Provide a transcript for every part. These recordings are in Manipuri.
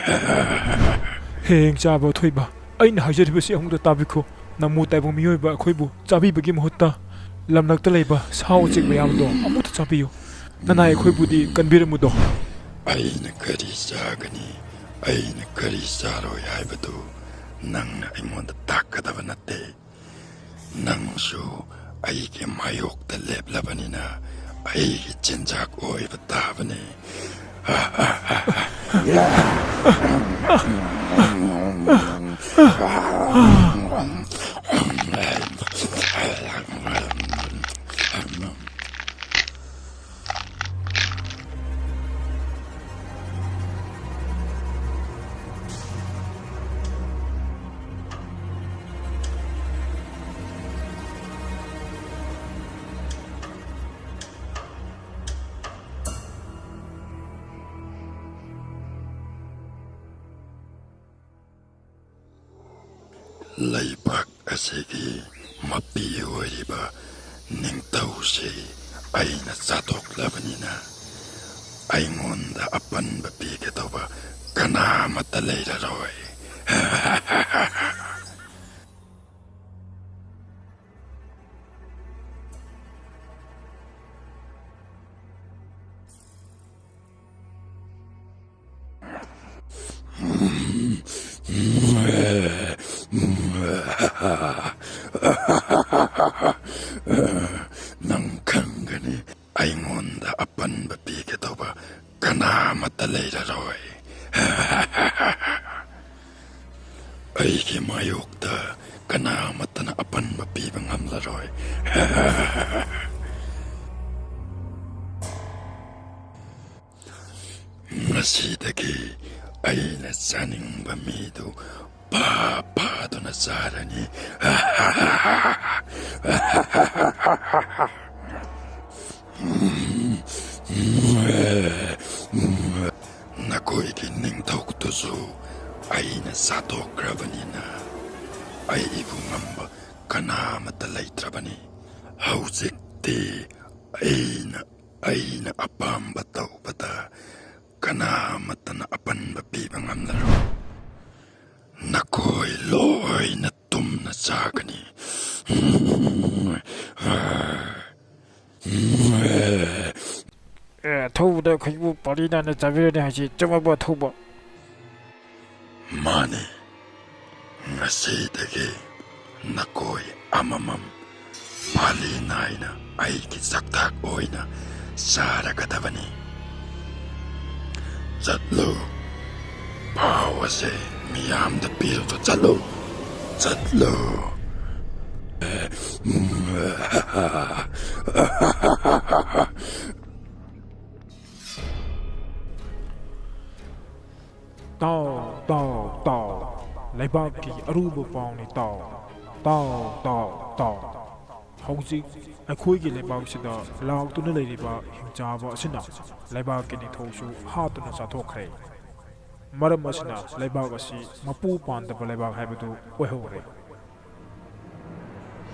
Heng chaba thoiba aina hajariba hongda tabiko namu taibong miyoiba akhoi chabibagi mahutta lamnakta leiba sao chik mayamdo amuta chabiyo nanai akhoi budi kanbiramudo aina kari sagani aina kari saroi haibadu nangna aingonda takadaba natte nangsu aigi mayokta leplabanina aigi chinjak oiba tabane Laibak asigi mapi oiriba ningtausi aina satoklabanina aingonda apanba pigetoba kanamata leiraroi nang kangani aingonda apanba pigetoba kanamata leiraroi aigi mayokta kanamatana apanba piba ngamlaroi ngasidagi aina saningba midu papaduna sarani nakoigi ningtauktusu aina satokrabanina ai ibu ngamba kanamata leitrabani hauzikti aina apamba taubata kanamatana apanba piba ngamlaro nakoi loina tumna sagani thouda khaibu parina na chabirani haji chamaba thouba mane ngasidagi nakoi amamam pali naina aigi saktak oina saragadabani chatlo pawase miyamda pirto chatlo tao laibaki aruba pauni tao hauzik akhoi laibak sida lautuna leiriba hingchaba asina laibaki ni thousu hatuna chathokre maram asina laibak asi mapu pandaba laibak haibadu oihore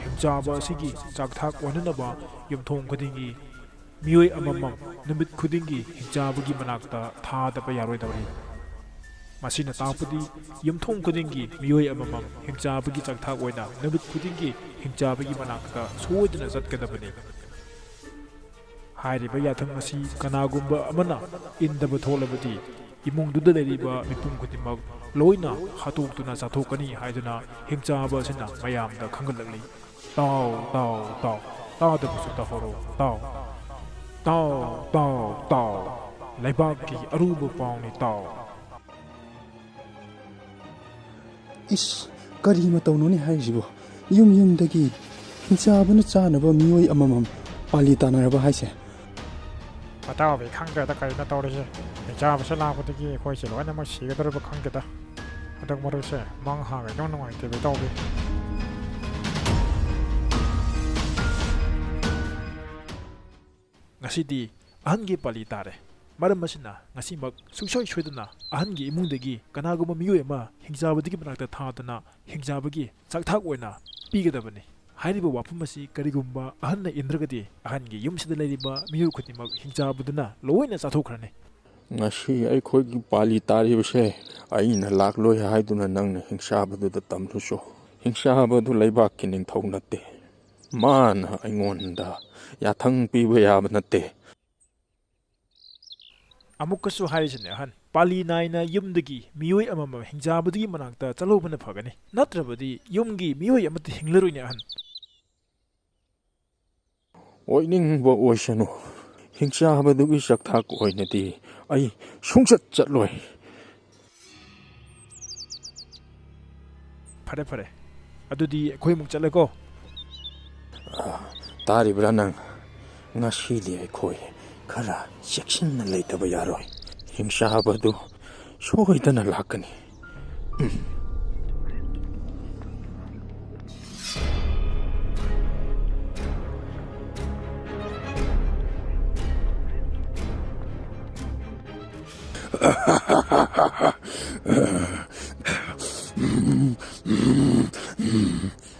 hingchaba asigi chakthak wananaba yumthong khudingi miyoi amamam numit khudingi hingchabagi manakta thadaba yaroidawri masina tapudi yumthong khudingi miyoi amamam hingchabagi chakthak oina numit khudingi hingchabagi manakta soidna chatkadabani hairiba yathang asi kanagumba amana indaba tholabadi imungduda leiriba mipum khutimak loina hatuktuna chathokani haiduna hingchaba asina mayamda khangalakli tao tadabusu tahoro tao laibaki aruba pauni tao is kari matauno ni haisibo yumdagi hingchabana chanaba miyoi amamam pali tanaraba haise pataw be khangda da kai na tawrese hingchabase lakpatagi khoi se loina ma sigadarba khangda adak maruse mang ha ga nong nong te be tawbe ngasidi ahangi pali tare maram asina ngasimak suksoi soiduna ahangi imungdagi kanaguma miyoi ama hingchabadagi manakta thaduna hingchabagi chakthak oina pigadabani hairiba wafum asi karigumba ahanna indragadi ahangi yumsida leiriba miyoi khutimak hingchabaduna loina chathokhrane ngasi ꯑꯩꯈꯣꯏꯒꯤ ꯄꯥꯂꯤ ꯇꯥꯔꯤꯕꯁꯦ ꯑꯩꯅ ꯂꯥꯛꯂꯣꯏ ꯍꯥꯏꯗꯨꯅ ꯅꯪꯅ ꯍꯤꯡꯁꯥꯕꯗꯨꯗ ꯇꯝꯂꯨꯁꯨ ꯍꯤꯡꯁꯥꯕꯗꯨ ꯂꯩꯕꯥꯛꯀꯤ ꯅꯤꯡꯊꯧ ꯅꯠꯇꯦ ꯃꯥꯅ ꯑꯩꯉꯣꯟꯗ ꯌꯥꯊꯪ ꯄꯤꯕ ꯌꯥꯕ ꯅꯠꯇꯦ ꯑꯃꯨꯛꯀꯁꯨ ꯍꯥꯏꯔꯤꯁꯤꯅꯦ ꯑꯍꯟ ꯄꯥꯂꯤ ꯅꯥꯏꯅ ꯌꯨꯝꯗꯒꯤ ꯃꯤꯑꯣꯏ ꯑꯃꯃꯝ ꯍꯤꯡꯆꯥꯕꯗꯨꯒꯤ ꯃꯅꯥꯛꯇ ꯆꯠꯍꯧꯕꯅ ꯐꯒꯅꯤ ꯅꯠꯇ꯭ꯔꯕꯗꯤ ꯌꯨꯝꯒꯤ ꯃꯤꯑꯣꯏ ꯑꯃꯠꯇ ꯍꯤꯡꯂꯔꯣꯏꯅꯦ ꯑꯍꯟ ꯑꯣꯏꯅꯤꯡꯕ ꯑꯣꯏꯁꯅꯨ ꯍꯤꯡꯁꯥꯕꯗꯨꯒꯤ ꯆꯥꯛꯊꯥꯛ ꯑꯣꯏꯅꯗꯤ ꯑꯩ ꯁꯨꯡꯆꯠ ꯆꯠꯂꯣꯏ ꯐꯔꯦ ꯐꯔꯦ ꯑꯗꯨꯗꯤ ꯑꯩꯈꯣꯏꯃꯨꯛ ꯆꯠꯂꯦꯀꯣ ꯇꯥꯔꯤꯕ꯭ꯔꯥ ꯅꯪ ꯉꯁꯤꯗꯤ ꯑꯩꯈꯣꯏ ꯈꯔ ꯆꯦꯛꯁꯤꯟꯅ ꯂꯩꯇꯕ ꯌꯥꯔꯣꯏ ꯍꯤꯡꯁꯥꯕꯗꯨ ꯁꯣꯏꯗꯅ ꯂꯥꯛꯀꯅꯤ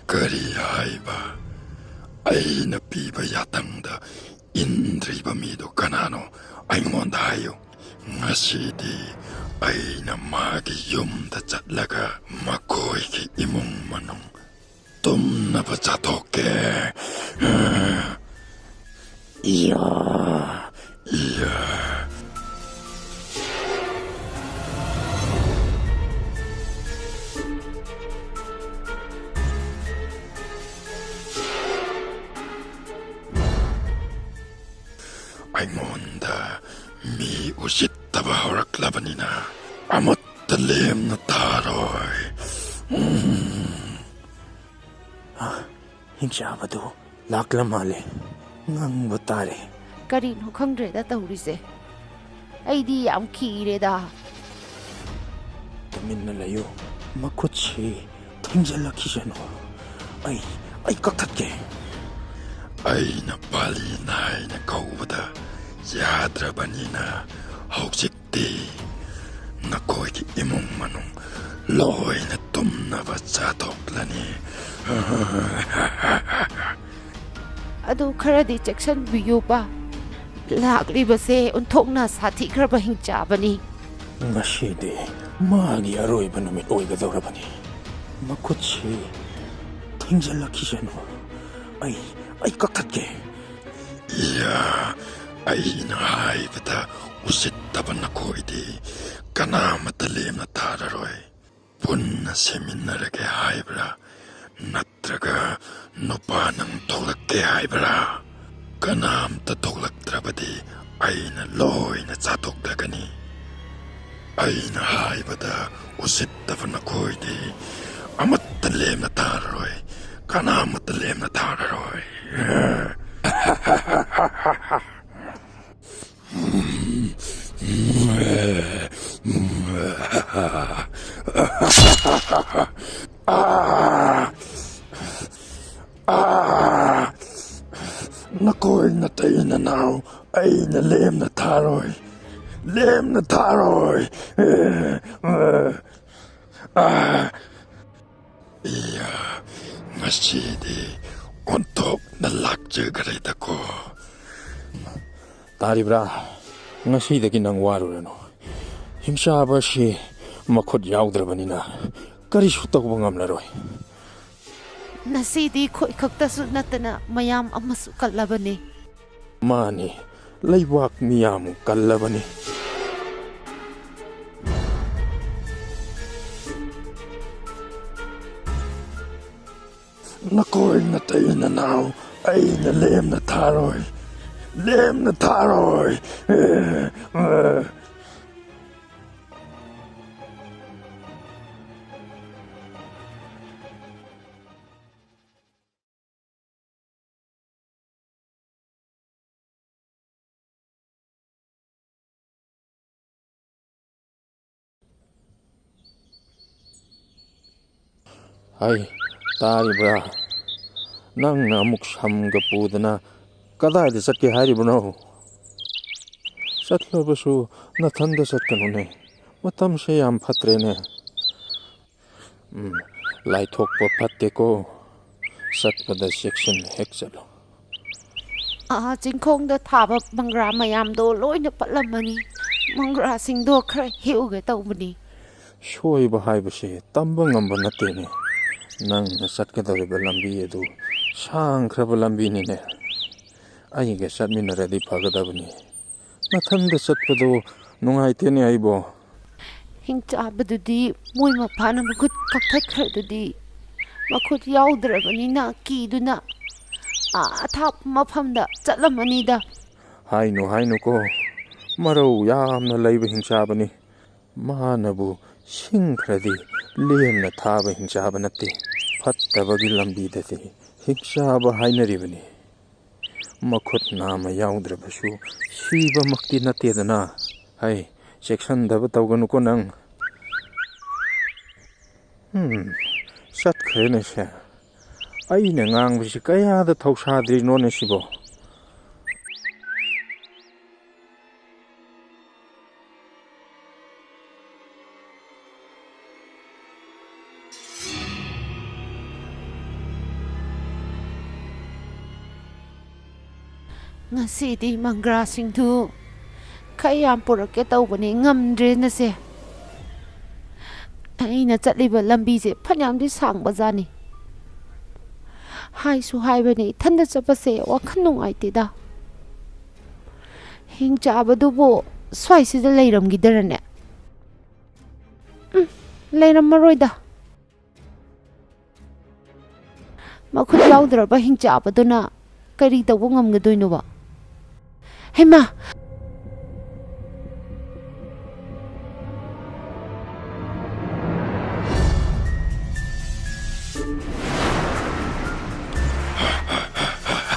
ꯀꯔꯤ ꯍꯥꯏꯕ ꯑꯩꯅ ꯄꯤꯕ ꯌꯥꯊꯪꯗ ꯏꯟꯗ꯭ꯔꯤꯕ ꯃꯤꯗꯣ ꯀꯅꯥꯅꯣ ꯑꯩꯉꯣꯟꯗ ꯍꯥꯏꯌꯨ ꯉꯁꯤꯗꯤ ꯑꯩꯅ ꯃꯥꯒꯤ ꯌꯨꯝꯗ ꯆꯠꯂꯒ ꯃꯈꯣꯏꯒꯤ ꯏꯃꯨꯡ ꯃꯅꯨꯡ ꯇꯨꯝꯅꯕ ꯆꯥꯊꯣꯛꯀꯦ ꯏꯌꯥ ꯏꯌꯥ ꯑꯩꯉꯣꯟꯗ ꯃꯤ ꯎꯁꯤꯠꯇꯕ ꯍꯧꯔꯛꯂꯕꯅꯤꯅ ꯑꯃꯠꯇ ꯂꯦꯝꯅ ꯊꯥꯔꯣꯏ ꯍꯤꯡꯁꯥꯕꯗꯨ ꯂꯥꯛꯂ ꯃꯥꯜꯂꯦ ꯉꯪꯕ ꯇꯥꯔꯦ ꯀꯔꯤꯅꯣ ꯈꯪꯗ꯭ꯔꯦꯗ ꯇꯧꯔꯤꯁꯦ ꯑꯩꯗꯤ ꯌꯥꯝ ꯈꯤꯔꯦꯗ ꯇꯨꯃꯤꯟꯅ ꯂꯩꯌꯨ ꯃꯈꯨꯠꯁꯤ ꯊꯤꯡꯖꯤꯜꯂꯛꯈꯤꯁꯅꯨ ꯑꯩ ꯀꯛꯊꯠꯀꯦ ꯑꯩꯅ ꯄꯥꯂꯤ ꯅꯥꯏꯅ ꯀꯧꯕꯗ ꯌꯥꯗ꯭ꯔꯕꯅꯤꯅ ꯍꯧꯖꯤꯛꯇꯤ ꯅꯈꯣꯏꯒꯤ ꯏꯃꯨꯡ ꯃꯅꯨꯡ ꯂꯣꯏꯅ ꯇꯨꯝꯅꯕ ꯆꯥꯊꯣꯛꯂꯅꯤ ꯑꯗꯨ ꯈꯔꯗꯤ ꯆꯦꯛꯁꯤꯟꯕꯤꯌꯨꯕ ꯂꯥꯛꯂꯤꯕꯁꯦ ꯑꯣꯟꯊꯣꯛꯅ ꯁꯥꯊꯤꯈ꯭ꯔꯕ ꯍꯤꯡꯆꯥꯕꯅꯤ ꯉꯁꯤꯗꯤ ꯃꯥꯒꯤ ꯑꯔꯣꯏꯕ ꯅꯨꯃꯤꯠ ꯑꯣꯏꯒꯗꯧꯔꯕꯅꯤ ꯃꯈꯨꯠꯁꯤ ꯊꯤꯡꯖꯤꯜꯂꯛꯈꯤꯁꯅꯨ ꯑꯩ ꯀꯛꯊꯠꯀꯦ ꯏꯌꯥ ꯑꯩꯅ ꯍꯥꯏꯕꯗ ꯎꯁꯤꯠꯇꯕ ꯅꯈꯣꯏꯗꯤ ꯀꯅꯥꯃꯠꯇ ꯂꯦꯝꯅ ꯊꯥꯔꯔꯣꯏ ꯄꯨꯟꯅ ꯁꯦꯝꯃꯤꯟꯅꯔꯒꯦ ꯍꯥꯏꯕ꯭ꯔꯥ ꯅꯠꯇ꯭ꯔꯒ ꯅꯨꯄꯥ ꯅꯪ ꯊꯣꯛꯂꯛꯀꯦ ꯍꯥꯏꯕ꯭ꯔꯥ ꯀꯅꯥꯝꯇ ꯊꯣꯛꯂꯛꯇ꯭ꯔꯕꯗꯤ ꯑꯩꯅ ꯂꯣꯏꯅ ꯆꯥꯊꯣꯛꯂꯒꯅꯤ ꯑꯩꯅ ꯍꯥꯏꯕꯗ ꯎꯁꯤꯠꯇꯕ ꯅꯈꯣꯏꯗꯤ ꯑꯃꯠꯇ ꯂꯦꯝꯅ ꯊꯥꯔꯔꯣꯏ ꯀꯅꯥꯃꯠꯇ ꯂꯦꯝꯅ ꯊꯥꯔꯔꯣꯏ ꯅꯈꯣꯏ ꯅꯇꯩ ꯅꯅꯥꯎ ꯑꯩꯅ ꯂꯦꯝꯅ ꯊꯥꯔꯣꯏ ꯂꯦꯝꯅ ꯊꯥꯔꯣꯏ ꯏꯌꯥ ꯉꯁꯤꯗꯤ ꯑꯣꯟꯊꯣꯛꯅ ꯂꯥꯛꯆꯈ꯭ꯔꯦꯗꯀꯣ ꯇꯥꯔꯤꯕ꯭ꯔꯥ ꯉꯁꯤꯗꯒꯤ ꯅꯪ ꯋꯥꯔꯨꯔꯅꯨ ꯍꯤꯡꯁꯥꯕꯁꯤ ꯃꯈꯨꯠ ꯌꯥꯎꯗ꯭ꯔꯕꯅꯤ나 ꯀꯔꯤꯁꯨ ꯇꯧꯕ ꯉꯝꯂꯔꯣꯏ ꯉꯁꯤꯗꯤ ꯈꯣꯏ ꯈꯛꯇꯁꯨ ꯅꯠꯇꯅ ꯃꯌꯥꯝ ꯑꯃꯁꯨ ꯀꯜꯂꯕꯅꯤ ꯃꯥꯅꯤ ꯂꯩꯕꯥꯛ ꯃꯤꯌꯥꯝ ꯀꯜꯂꯕꯅꯤ ꯅꯈꯣꯏ ꯅꯇꯩ ꯅꯅꯥꯎ ꯑꯩꯅ ꯂꯦꯝꯅ ꯊꯥꯔꯣꯏ ꯂꯦꯝꯅ ꯊꯥꯔꯣꯏ ꯍꯩ ꯇꯥꯔꯤꯕ꯭ꯔꯥ ꯅꯪꯅ ꯑꯃꯨꯛ ꯁꯝꯒ ꯄꯨꯗꯅ ꯀꯗꯥꯏꯗ ꯆꯠꯀꯦ ꯍꯥꯏꯔꯤꯕꯅꯣ ꯆꯠꯂꯕꯁꯨ ꯅꯊꯟꯗ ꯆꯠꯀꯅꯨꯅꯦ ꯃꯇꯝꯁꯦ ꯌꯥꯝ ꯐꯠꯇ꯭ꯔꯦꯅꯦ ꯂꯥꯏꯊꯣꯛꯄ ꯐꯠꯇꯦꯀꯣ ꯆꯠꯄꯗ ꯆꯦꯛꯁꯤꯟꯅ ꯍꯦꯛ ꯆꯠꯂꯣ ꯆꯤꯡꯈꯣꯡꯗ ꯊꯥꯕ ꯃꯪꯒ꯭ꯔꯥ ꯃꯌꯥꯝꯗꯣ ꯂꯣꯏꯅ ꯄꯠꯂꯝꯃꯅꯤ ꯃꯪꯒ꯭ꯔꯥꯁꯤꯡꯗꯣ ꯈꯔ ꯍꯦꯛꯎꯒꯦ ꯇꯧꯕꯅꯤ. ꯁꯣꯏꯕ ꯍꯥꯏꯕꯁꯦ ꯇꯝꯕ ꯉꯝꯕ ꯅꯠꯇꯦꯅꯦ. ꯅꯪꯅ ꯆꯠꯀꯗꯧꯔꯤꯕ ꯂꯝꯕꯤ ꯑꯗꯨ ꯁꯥꯡꯈ꯭ꯔꯕ ꯂꯝꯕꯤꯅꯤꯅꯦ. ꯑꯩꯒ ꯆꯠꯃꯤꯟꯅꯔꯗꯤ ꯐꯒꯗꯕꯅꯤ. ꯃꯊꯟꯗ ꯆꯠꯄꯗꯣ ꯅꯨꯡꯉꯥꯏꯇꯦꯅꯦ ꯑꯩꯕꯣ. ꯍꯤꯡꯆꯥꯕꯗꯨꯗꯤ ꯃꯣꯏ ꯃꯄꯥꯅ ꯃꯈꯨꯠ ꯀꯛꯊꯠꯈ꯭ꯔꯗꯨꯗꯤ. ꯃꯈꯨꯠ ꯌꯥꯎꯗ꯭ꯔꯕꯅꯤꯅ ꯀꯤꯗꯨꯅ ꯑꯊꯥꯞꯄ ꯃꯐꯝꯗ ꯆꯠꯂꯝꯃꯅꯤꯗ. ꯍꯥꯏꯅꯨꯀꯣ. ꯃꯔꯧ ꯌꯥꯝꯅ ꯂꯩꯕ ꯍꯤꯡꯆꯥꯕꯅꯤ. ꯃꯥꯅꯕꯨ ꯁꯤꯡꯈ꯭ꯔꯗꯤ ꯂꯦꯝꯅ ꯊꯥꯕ ꯍꯤꯡꯆꯥꯕ ꯅꯠꯇꯦ. ꯐꯠꯇꯕꯒꯤ ꯂꯝꯕꯤꯗꯗꯤ ꯍꯤꯡꯆꯥꯕ ꯍꯥꯏꯅꯔꯤꯕꯅꯤ. ꯃꯈꯨꯠ ꯅꯥꯝꯃ ꯌꯥꯎꯗ꯭ꯔꯕꯁꯨ ꯁꯤꯕꯃꯛꯇꯤ ꯅꯠꯇꯦꯗꯅ. ꯍꯩ, ꯆꯦꯛꯁꯟꯗꯕ ꯇꯧꯒꯅꯨꯀꯣ ꯅꯪ. ꯆꯠꯈ꯭ꯔꯦꯅꯦ ꯁꯦ. ꯑꯩꯅ ꯉꯥꯡꯕꯁꯤ ꯀꯌꯥꯗ ꯊꯧꯁꯥꯗ꯭ꯔꯤꯅꯣꯅꯦ ꯁꯤꯕꯣ. ꯉꯁꯤꯗꯤ ꯃꯪꯒ꯭ꯔꯥꯁꯤꯡꯗꯨ ꯈꯔ ꯌꯥꯝ ꯄꯨꯔꯛꯀꯦ ꯇꯧꯕꯅꯤ, ꯉꯝꯗ꯭ꯔꯦꯅꯁꯦ. ꯑꯩꯅ ꯆꯠꯂꯤꯕ ꯂꯝꯕꯤꯁꯦ ꯐꯅꯌꯥꯝꯗꯤ ꯁꯥꯡꯕꯖꯥꯠꯅꯤ. ꯍꯥꯏꯁꯨ ꯍꯥꯏꯕꯅꯤ, ꯏꯊꯟꯗ ꯆꯠꯄꯁꯦ ꯋꯥꯈꯜ ꯅꯨꯡꯉꯥꯏꯇꯦꯗ. ꯍꯤꯡꯆꯥꯕꯗꯨꯕꯨ ꯁ꯭ꯋꯥꯏꯁꯤꯗ ꯂꯩꯔꯝꯈꯤꯗꯔꯅꯦ? ꯂꯩꯔꯝꯃꯔꯣꯏꯗ. ꯃꯈꯨꯠ ꯌꯥꯎꯗ꯭ꯔꯕ ꯍꯤꯡꯆꯥꯕꯗꯨꯅ ꯀꯔꯤ ꯇꯧꯕ ꯉꯝꯒꯗꯣꯏꯅꯣꯕ? ꯍꯩꯃꯥ!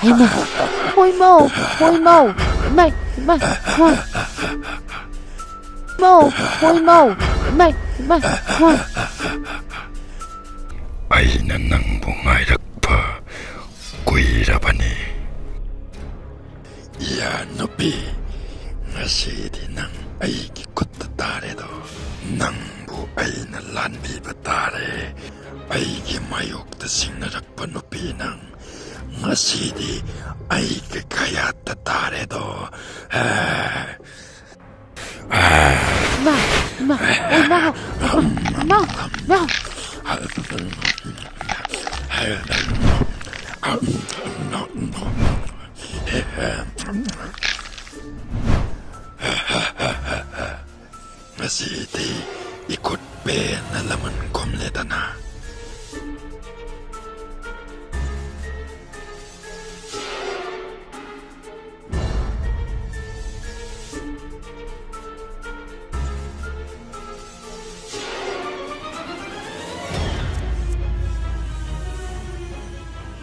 ꯍꯩꯃꯥ! ꯍꯣꯏꯃꯧ! ꯍꯣꯏꯃꯧ! ꯏꯃꯥꯏ! ꯏꯃꯥꯏ! ꯍꯣꯏ! ꯍꯣꯏꯃꯧ! ꯏꯃꯥꯏ! ꯏꯃꯥꯏ! ꯍꯣꯏ! ꯑꯩꯅ ꯅꯪꯕꯨ ꯉꯥꯏꯔꯛꯄ ꯀꯨꯏꯔꯕꯅꯤ. ꯏꯌꯥ ꯅꯨꯄꯤ, ꯉꯁꯤꯗꯤ ꯅꯪ ꯑꯩꯒꯤ ꯈꯨꯠꯇ ꯇꯥꯔꯦꯗꯣ. ꯅꯪꯕꯨ ꯑꯩꯅ ꯂꯥꯟꯕꯤꯕ ꯇꯥꯔꯦ. ꯑꯩꯒꯤ ꯃꯥꯌꯣꯛꯇ ꯁꯤꯡꯅꯔꯛꯄ ꯅꯨꯄꯤ ꯅꯪ. ꯉꯁꯤꯗꯤ ꯑꯩꯒꯤ ꯀꯌꯥꯠꯇ ꯇꯥꯔꯦꯗꯣ. ꯏꯃꯥ! ꯏꯃꯥ! ꯏꯃꯥ! ꯏꯃꯥ! ꯏꯃꯥ! ꯉꯁꯤꯗꯤ 이곳 ꯄꯦꯟꯅ ꯂꯃꯟ ꯈꯨꯝꯂꯦꯗꯅ.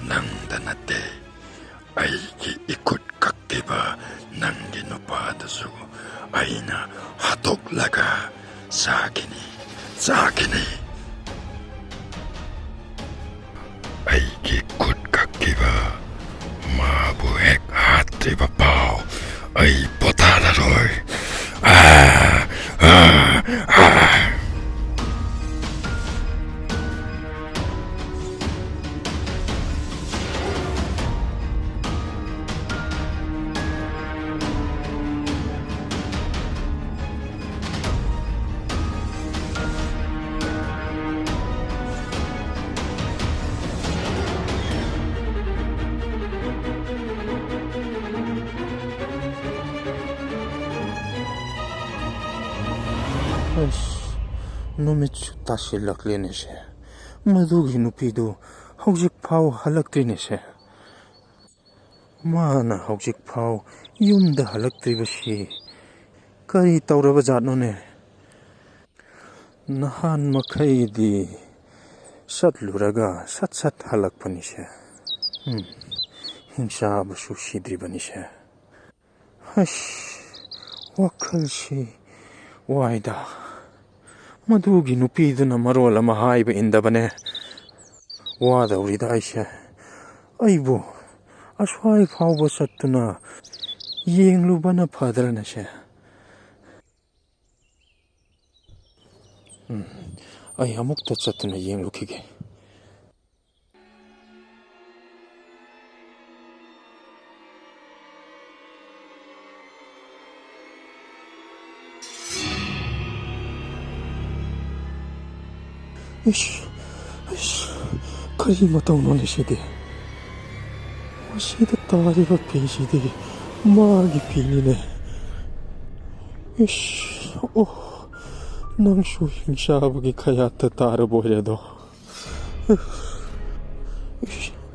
ꯅꯪꯗ ꯅꯠꯇꯦ, ꯑꯩꯒꯤ 이곳 ꯀꯛꯈꯤꯕ ꯅꯪꯒꯤ ꯅꯨꯄꯥꯗꯨꯁꯨ ꯑꯩꯅ ꯍꯥꯠꯇꯣꯛꯂꯒ ꯆꯥꯈꯤꯅꯤ. ꯑꯩꯒꯤ ꯈꯨꯠ ꯀꯛꯈꯤꯕ ꯃꯥꯕꯨ ꯍꯦꯛ ꯍꯥꯠꯇ꯭ꯔꯤꯕ ꯐꯥꯎ ꯑꯩ ꯄꯣꯊꯥꯔꯔꯣꯏ. ꯅꯨꯃꯤꯠꯁꯨ ꯇꯥꯁꯤꯜꯂꯛꯂꯦꯅꯦꯁꯦ. ꯃꯗꯨꯒꯤ ꯅꯨꯄꯤꯗꯨ ꯍꯧꯖꯤꯛ ꯐꯥꯎ ꯍꯜꯂꯛꯇ꯭ꯔꯤꯅꯦꯁꯦ. ꯃꯥꯅ ꯍꯧꯖꯤꯛ ꯐꯥꯎ ꯌꯨꯝꯗ ꯍꯜꯂꯛꯇ꯭ꯔꯤꯕꯁꯤ ꯀꯔꯤ ꯇꯧꯔꯕ ꯖꯥꯠꯅꯣꯅꯦ? ꯅꯍꯥꯟ ꯃꯈꯩꯗꯤ ꯆꯠꯂꯨꯔꯒ ꯁꯠ ꯍꯜꯂꯛꯄꯅꯤꯁꯦ. ꯍꯤꯡꯆꯥꯕꯁꯨ ꯁꯤꯗ꯭ꯔꯤꯕꯅꯤꯁꯦ. ꯋꯥꯈꯜꯁꯤ ꯋꯥꯏꯗ. ꯃꯗꯨꯒꯤ ꯅꯨꯄꯤꯗꯨꯅ ꯃꯔꯣꯜ ꯑꯃ ꯍꯥꯏꯕ ꯏꯟꯗꯕꯅꯦ. ꯋꯥꯗꯧꯔꯤꯗ ꯑꯩꯁꯦ. ꯑꯩꯕꯨ ꯑꯁ꯭ꯋꯥꯏ ꯐꯥꯎꯕ ꯆꯠꯇꯨꯅ ꯌꯦꯡꯂꯨꯕꯅ ꯐꯗ꯭ꯔꯅꯦꯁꯦ. ꯑꯩ ꯑꯃꯨꯛꯇ ꯆꯠꯇꯨꯅ ꯌꯦꯡꯂꯨꯈꯤꯒꯦ. 이씨, 이씨, 그리 못하노네 시대. 시대 따리가 비시대 마기 비니네. 이씨, 낭쇼 힘샤부기 카야트 따르보려도.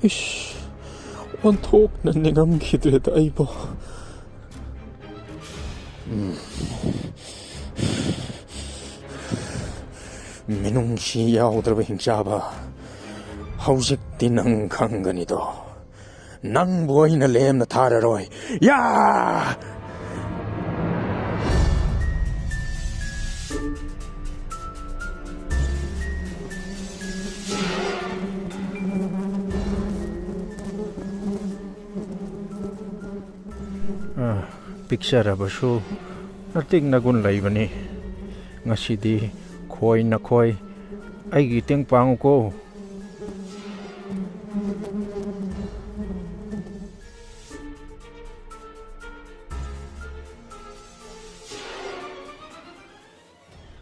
이씨, 원톡는 내감 기도해도 아이보. 민웅시 야오드르바 힘샤바 하우직디 낭 강간이도 낭 보이나 렘나 타라로이 야! 픽샤라바쇼 나틱 나군 라이바니 ngasi khoi na khoi ai gi teng pang ko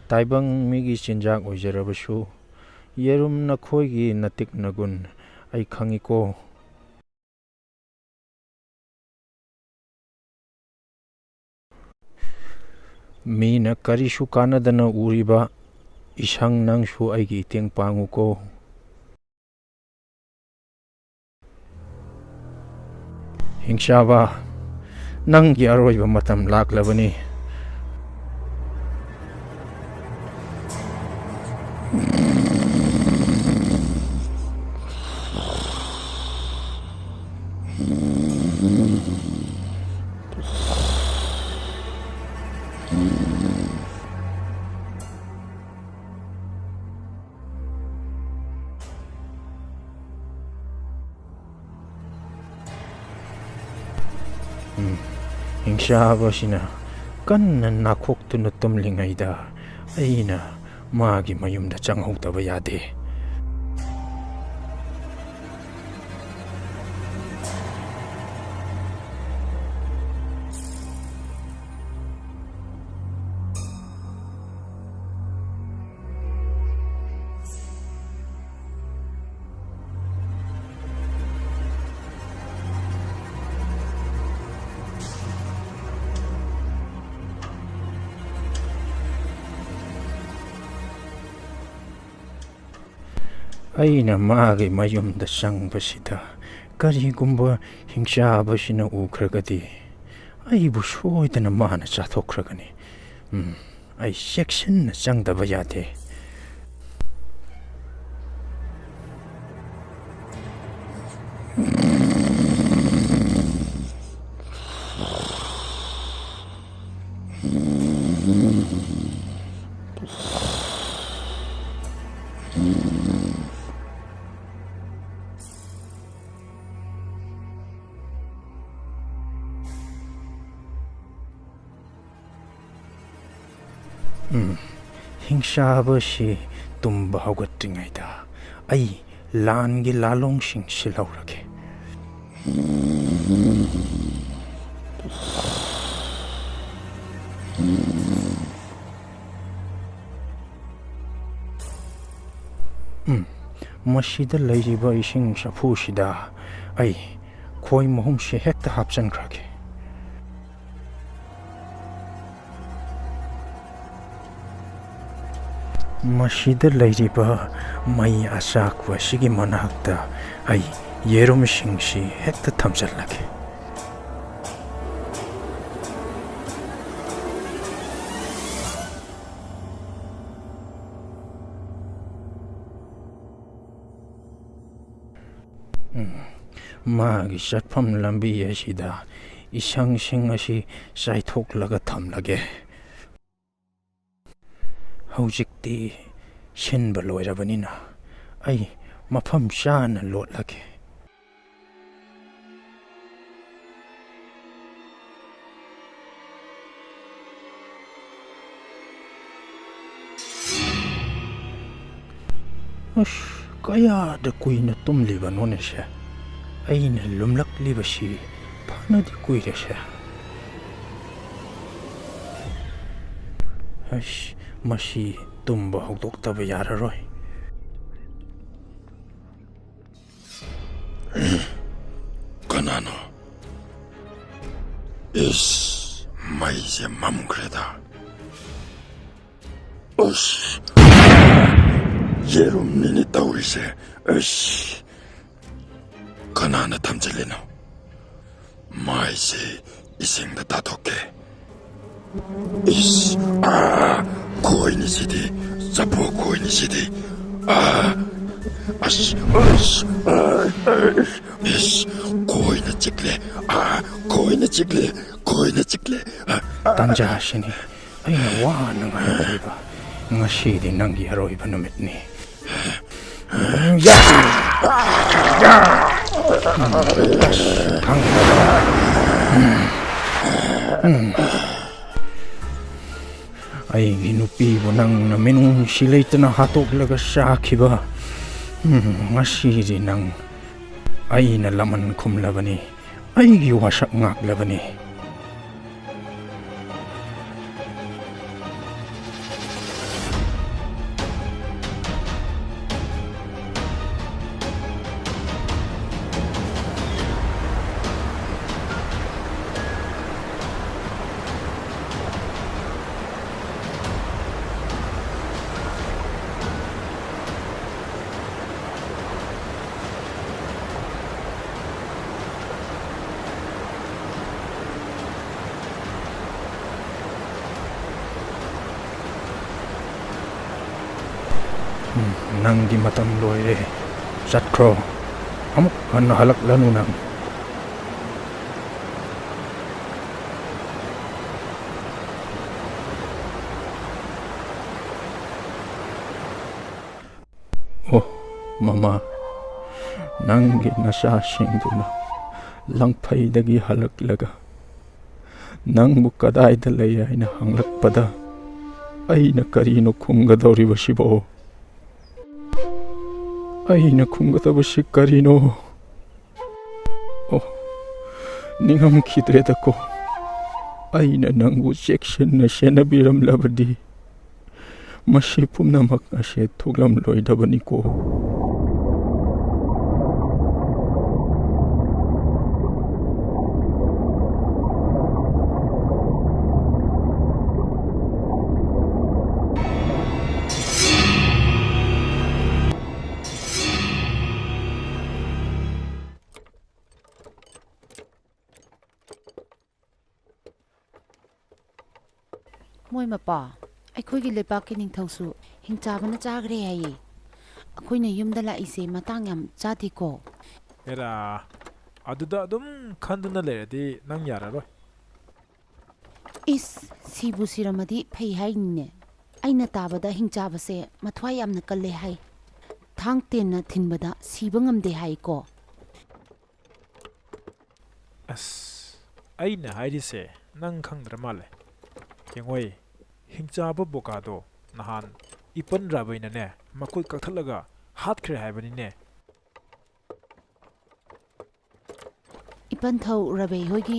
taibang mi gi chinjak oijarabashu yerum na khoi gi natik nagun ai khangi ko mi na karishu kanadana uriba isang nang shu ay giting pangu ko. Hingsaba, nang giaroy ba matam laklabani. Hingshabasina kanna nakhoktu tumlingaida aina magi mayumda changhotaba yade. Aina magi mayumda changbasida karigumba hingshabasina ukragadi aibu soidana mana chathokragani ai section na changdaba yade. Hingshabasi tumba haugatingaida ai langi lalong sing silaurage. Masida layriba ising sapushida ai khoi mohum she hekta hapchan krage. Masida layriba mai asakwa sigi manakta ai yerum singshi hekta thamjallage. Magi satpham lambi asida isang sing asi saithoklaga thamlage. Haujikti shinba loirabanina ai mafam shana lotlage. Kaya da kuina tumliba nonesha aina lumlakliba si panadi kuirasha. Masi tumba hukdoktaba yararoi. 으씨. 예롬니니 떠오리세. 으씨. 그나나 탐질리노. 마이시 이생다 다독게. 이씨. 고인이시디. 자포 고인이시디. 아씨. 으씨. 이씨. 고인의 찍래. 고인의 찍래. 고인의 찍래. 딴자하시니 아이나 와는 하여리바 ngasi디 낭기 하로이바 누밋니 aigi nupibo nang na minung silaytana hatoglaga sakiba ngasidi nang aina laman khumlabani aigi wasak ngaklabani nang di matam loire satro amuk kan halak lanu nang oh mama nang gi nasa singduna langpai dagi halak laga nang bukadai da lay aina hanglak pada aina karino khumga dori basibo aina khumgataba karino oh ningam khidredako aina nangu section na senabiram labadi masi pumnamak ase thuglam loidabani ko ꯃꯣꯏ ꯃꯄꯥ ꯑꯩꯈꯣꯏꯒꯤ ꯂꯩꯕꯥꯛꯀꯤ ꯅꯤꯡꯊꯧꯁꯨ ꯍꯤꯡꯆꯥꯕꯅ ꯆꯥꯈ꯭ꯔꯦ ꯍꯥꯏꯌꯦ ꯑꯩꯈꯣꯏꯅ ꯌꯨꯝꯗ ꯂꯥꯛꯏꯁꯦ ꯃꯇꯥꯡ ꯌꯥꯝ ꯆꯥꯗꯦꯀꯣ ꯑꯦꯔꯥ ꯑꯗꯨꯗ ꯑꯗꯨꯝ ꯈꯟꯗꯨꯅ ꯂꯩꯔꯗꯤ ꯅꯪ ꯌꯥꯔꯔꯣꯏ ꯏꯁ ꯁꯤꯕꯨ ꯁꯤꯔꯝꯃꯗꯤ ꯐꯩ ꯍꯥꯏꯅꯤꯅꯦ ꯑꯩꯅ ꯇꯥꯕꯗ ꯍꯤꯡꯆꯥꯕꯁꯦ ꯃꯊ꯭ꯋꯥꯏ ꯌꯥꯝꯅ ꯀꯜꯂꯦ ꯍꯥꯏ ꯊꯥꯡ ꯇꯦꯟꯅ ꯊꯤꯟꯕꯗ ꯁꯤꯕ ꯉꯝꯗꯦ ꯍꯥꯏꯀꯣ ꯑꯁ ꯑꯩꯅ ꯍꯥꯏꯔꯤꯁꯦ ꯅꯪ ꯈꯪꯗ꯭ꯔ ꯃꯥꯜꯂꯦ ꯌꯦꯡꯉꯣꯏ ꯍꯤꯡꯆꯥꯕ ꯕꯣꯀꯥꯗꯣ ꯅꯍꯥꯟ ꯏꯄꯟ ꯔꯥꯕꯩꯅꯅꯦ ꯃꯈꯨꯠ ꯀꯛꯊꯠꯂꯒ ꯍꯥꯠꯈ꯭ꯔꯦ ꯍꯥꯏꯕꯅꯤꯅꯦ ꯏꯄꯟꯊꯧ ꯔꯥꯕꯩ ꯍꯣꯏꯒꯤ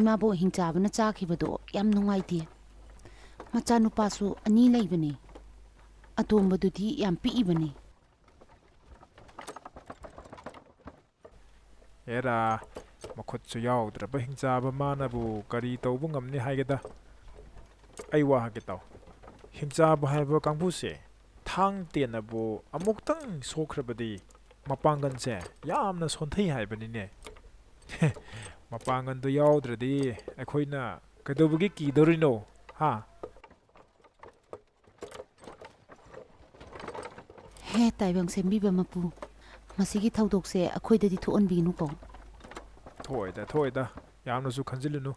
ꯏꯃꯥꯕꯨ ꯍꯤꯡꯆꯥꯕꯅ ꯆꯥꯈꯤꯕꯗꯣ ꯌꯥꯝ ꯅꯨꯡꯉꯥꯏꯇꯦ ꯃꯆꯥꯅꯨꯄꯥꯁꯨ 2 ꯂꯩꯕꯅꯤ ꯑꯇꯣꯝꯕꯗꯨꯗꯤ ꯌꯥꯝ ꯄꯤꯛꯏꯕꯅꯤ ꯑꯦꯔꯥ ꯃꯈꯨꯠꯁꯨ ꯌꯥꯎꯗ꯭ꯔꯕ ꯍꯤꯡꯆꯥꯕ ꯃꯥꯅꯕꯨ ꯀꯔꯤ ꯇꯧꯕ ꯉꯝꯅꯤ ꯍꯥꯏꯒꯦꯗ ꯑꯩ ꯋꯥ ꯍꯥꯏꯒꯦ ꯇꯥꯎ ꯍꯤꯡꯆꯥꯕ ꯍꯥꯏꯕ ꯀꯥꯡꯕꯨꯁꯦ ꯊꯥꯡ ꯇꯦꯟꯅꯕꯨ ꯑꯃꯨꯛꯇꯪ ꯁꯣꯛꯈ꯭ꯔꯕꯗꯤ ꯃꯄꯥꯡꯒꯜꯁꯦ ꯌꯥꯝꯅ ꯁꯣꯟꯊꯩ ꯍꯥꯏꯕꯅꯤꯅꯦ ꯃꯄꯥꯡꯒꯜꯗꯣ ꯌꯥꯎꯗ꯭ꯔꯗꯤ ꯑꯩꯈꯣꯏꯅ ꯀꯩꯗꯧꯕꯒꯤ ꯀꯤꯗꯧꯔꯤꯅꯣ ꯍꯥ ꯍꯦ ꯇꯥꯏꯕꯪ ꯁꯦꯝꯕꯤꯕ ꯃꯄꯨ ꯃꯁꯤꯒꯤ ꯊꯧꯗꯣꯛꯁꯦ ꯑꯩꯈꯣꯏꯗꯗꯤ ꯊꯣꯛꯍꯟꯕꯤꯒꯅꯨꯀꯣ ꯊꯣꯛꯑꯣꯏꯗ ꯌꯥꯝꯅꯁꯨ ꯈꯟꯖꯤꯜꯂꯨꯅꯨ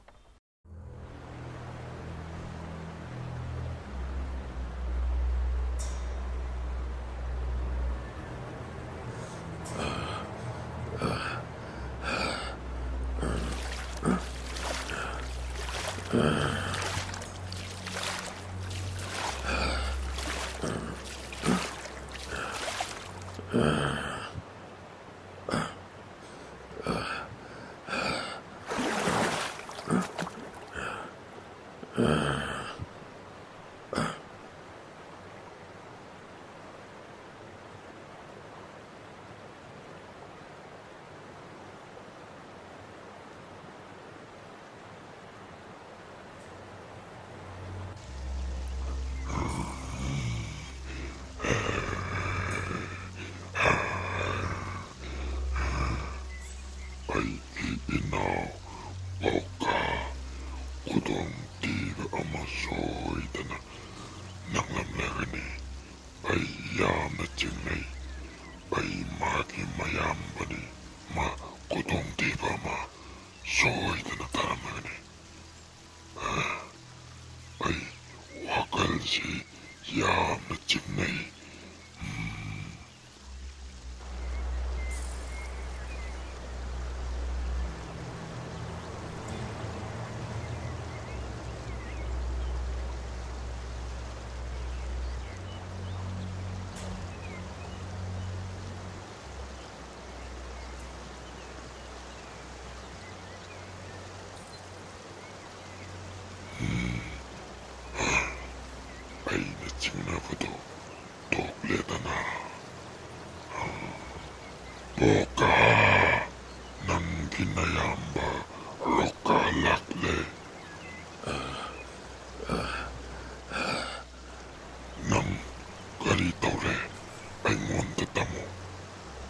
ꯋꯥꯈꯜꯁꯤ ꯌꯥꯝꯅ ꯆꯤꯡꯅꯩ. ꯑꯩꯅ ꯆꯤꯡꯅꯕꯗꯣ ꯇꯣꯛꯂꯦꯗꯅ. ꯕꯣꯀꯥ, ꯅꯪꯒꯤ ꯅꯌꯥꯝꯕ ꯂꯣꯀꯥ ꯂꯥꯛꯂꯦ. ꯅꯪ ꯀꯔꯤ ꯇꯧꯔꯦ? ꯑꯩꯉꯣꯟꯗ ꯇꯝꯃꯨ.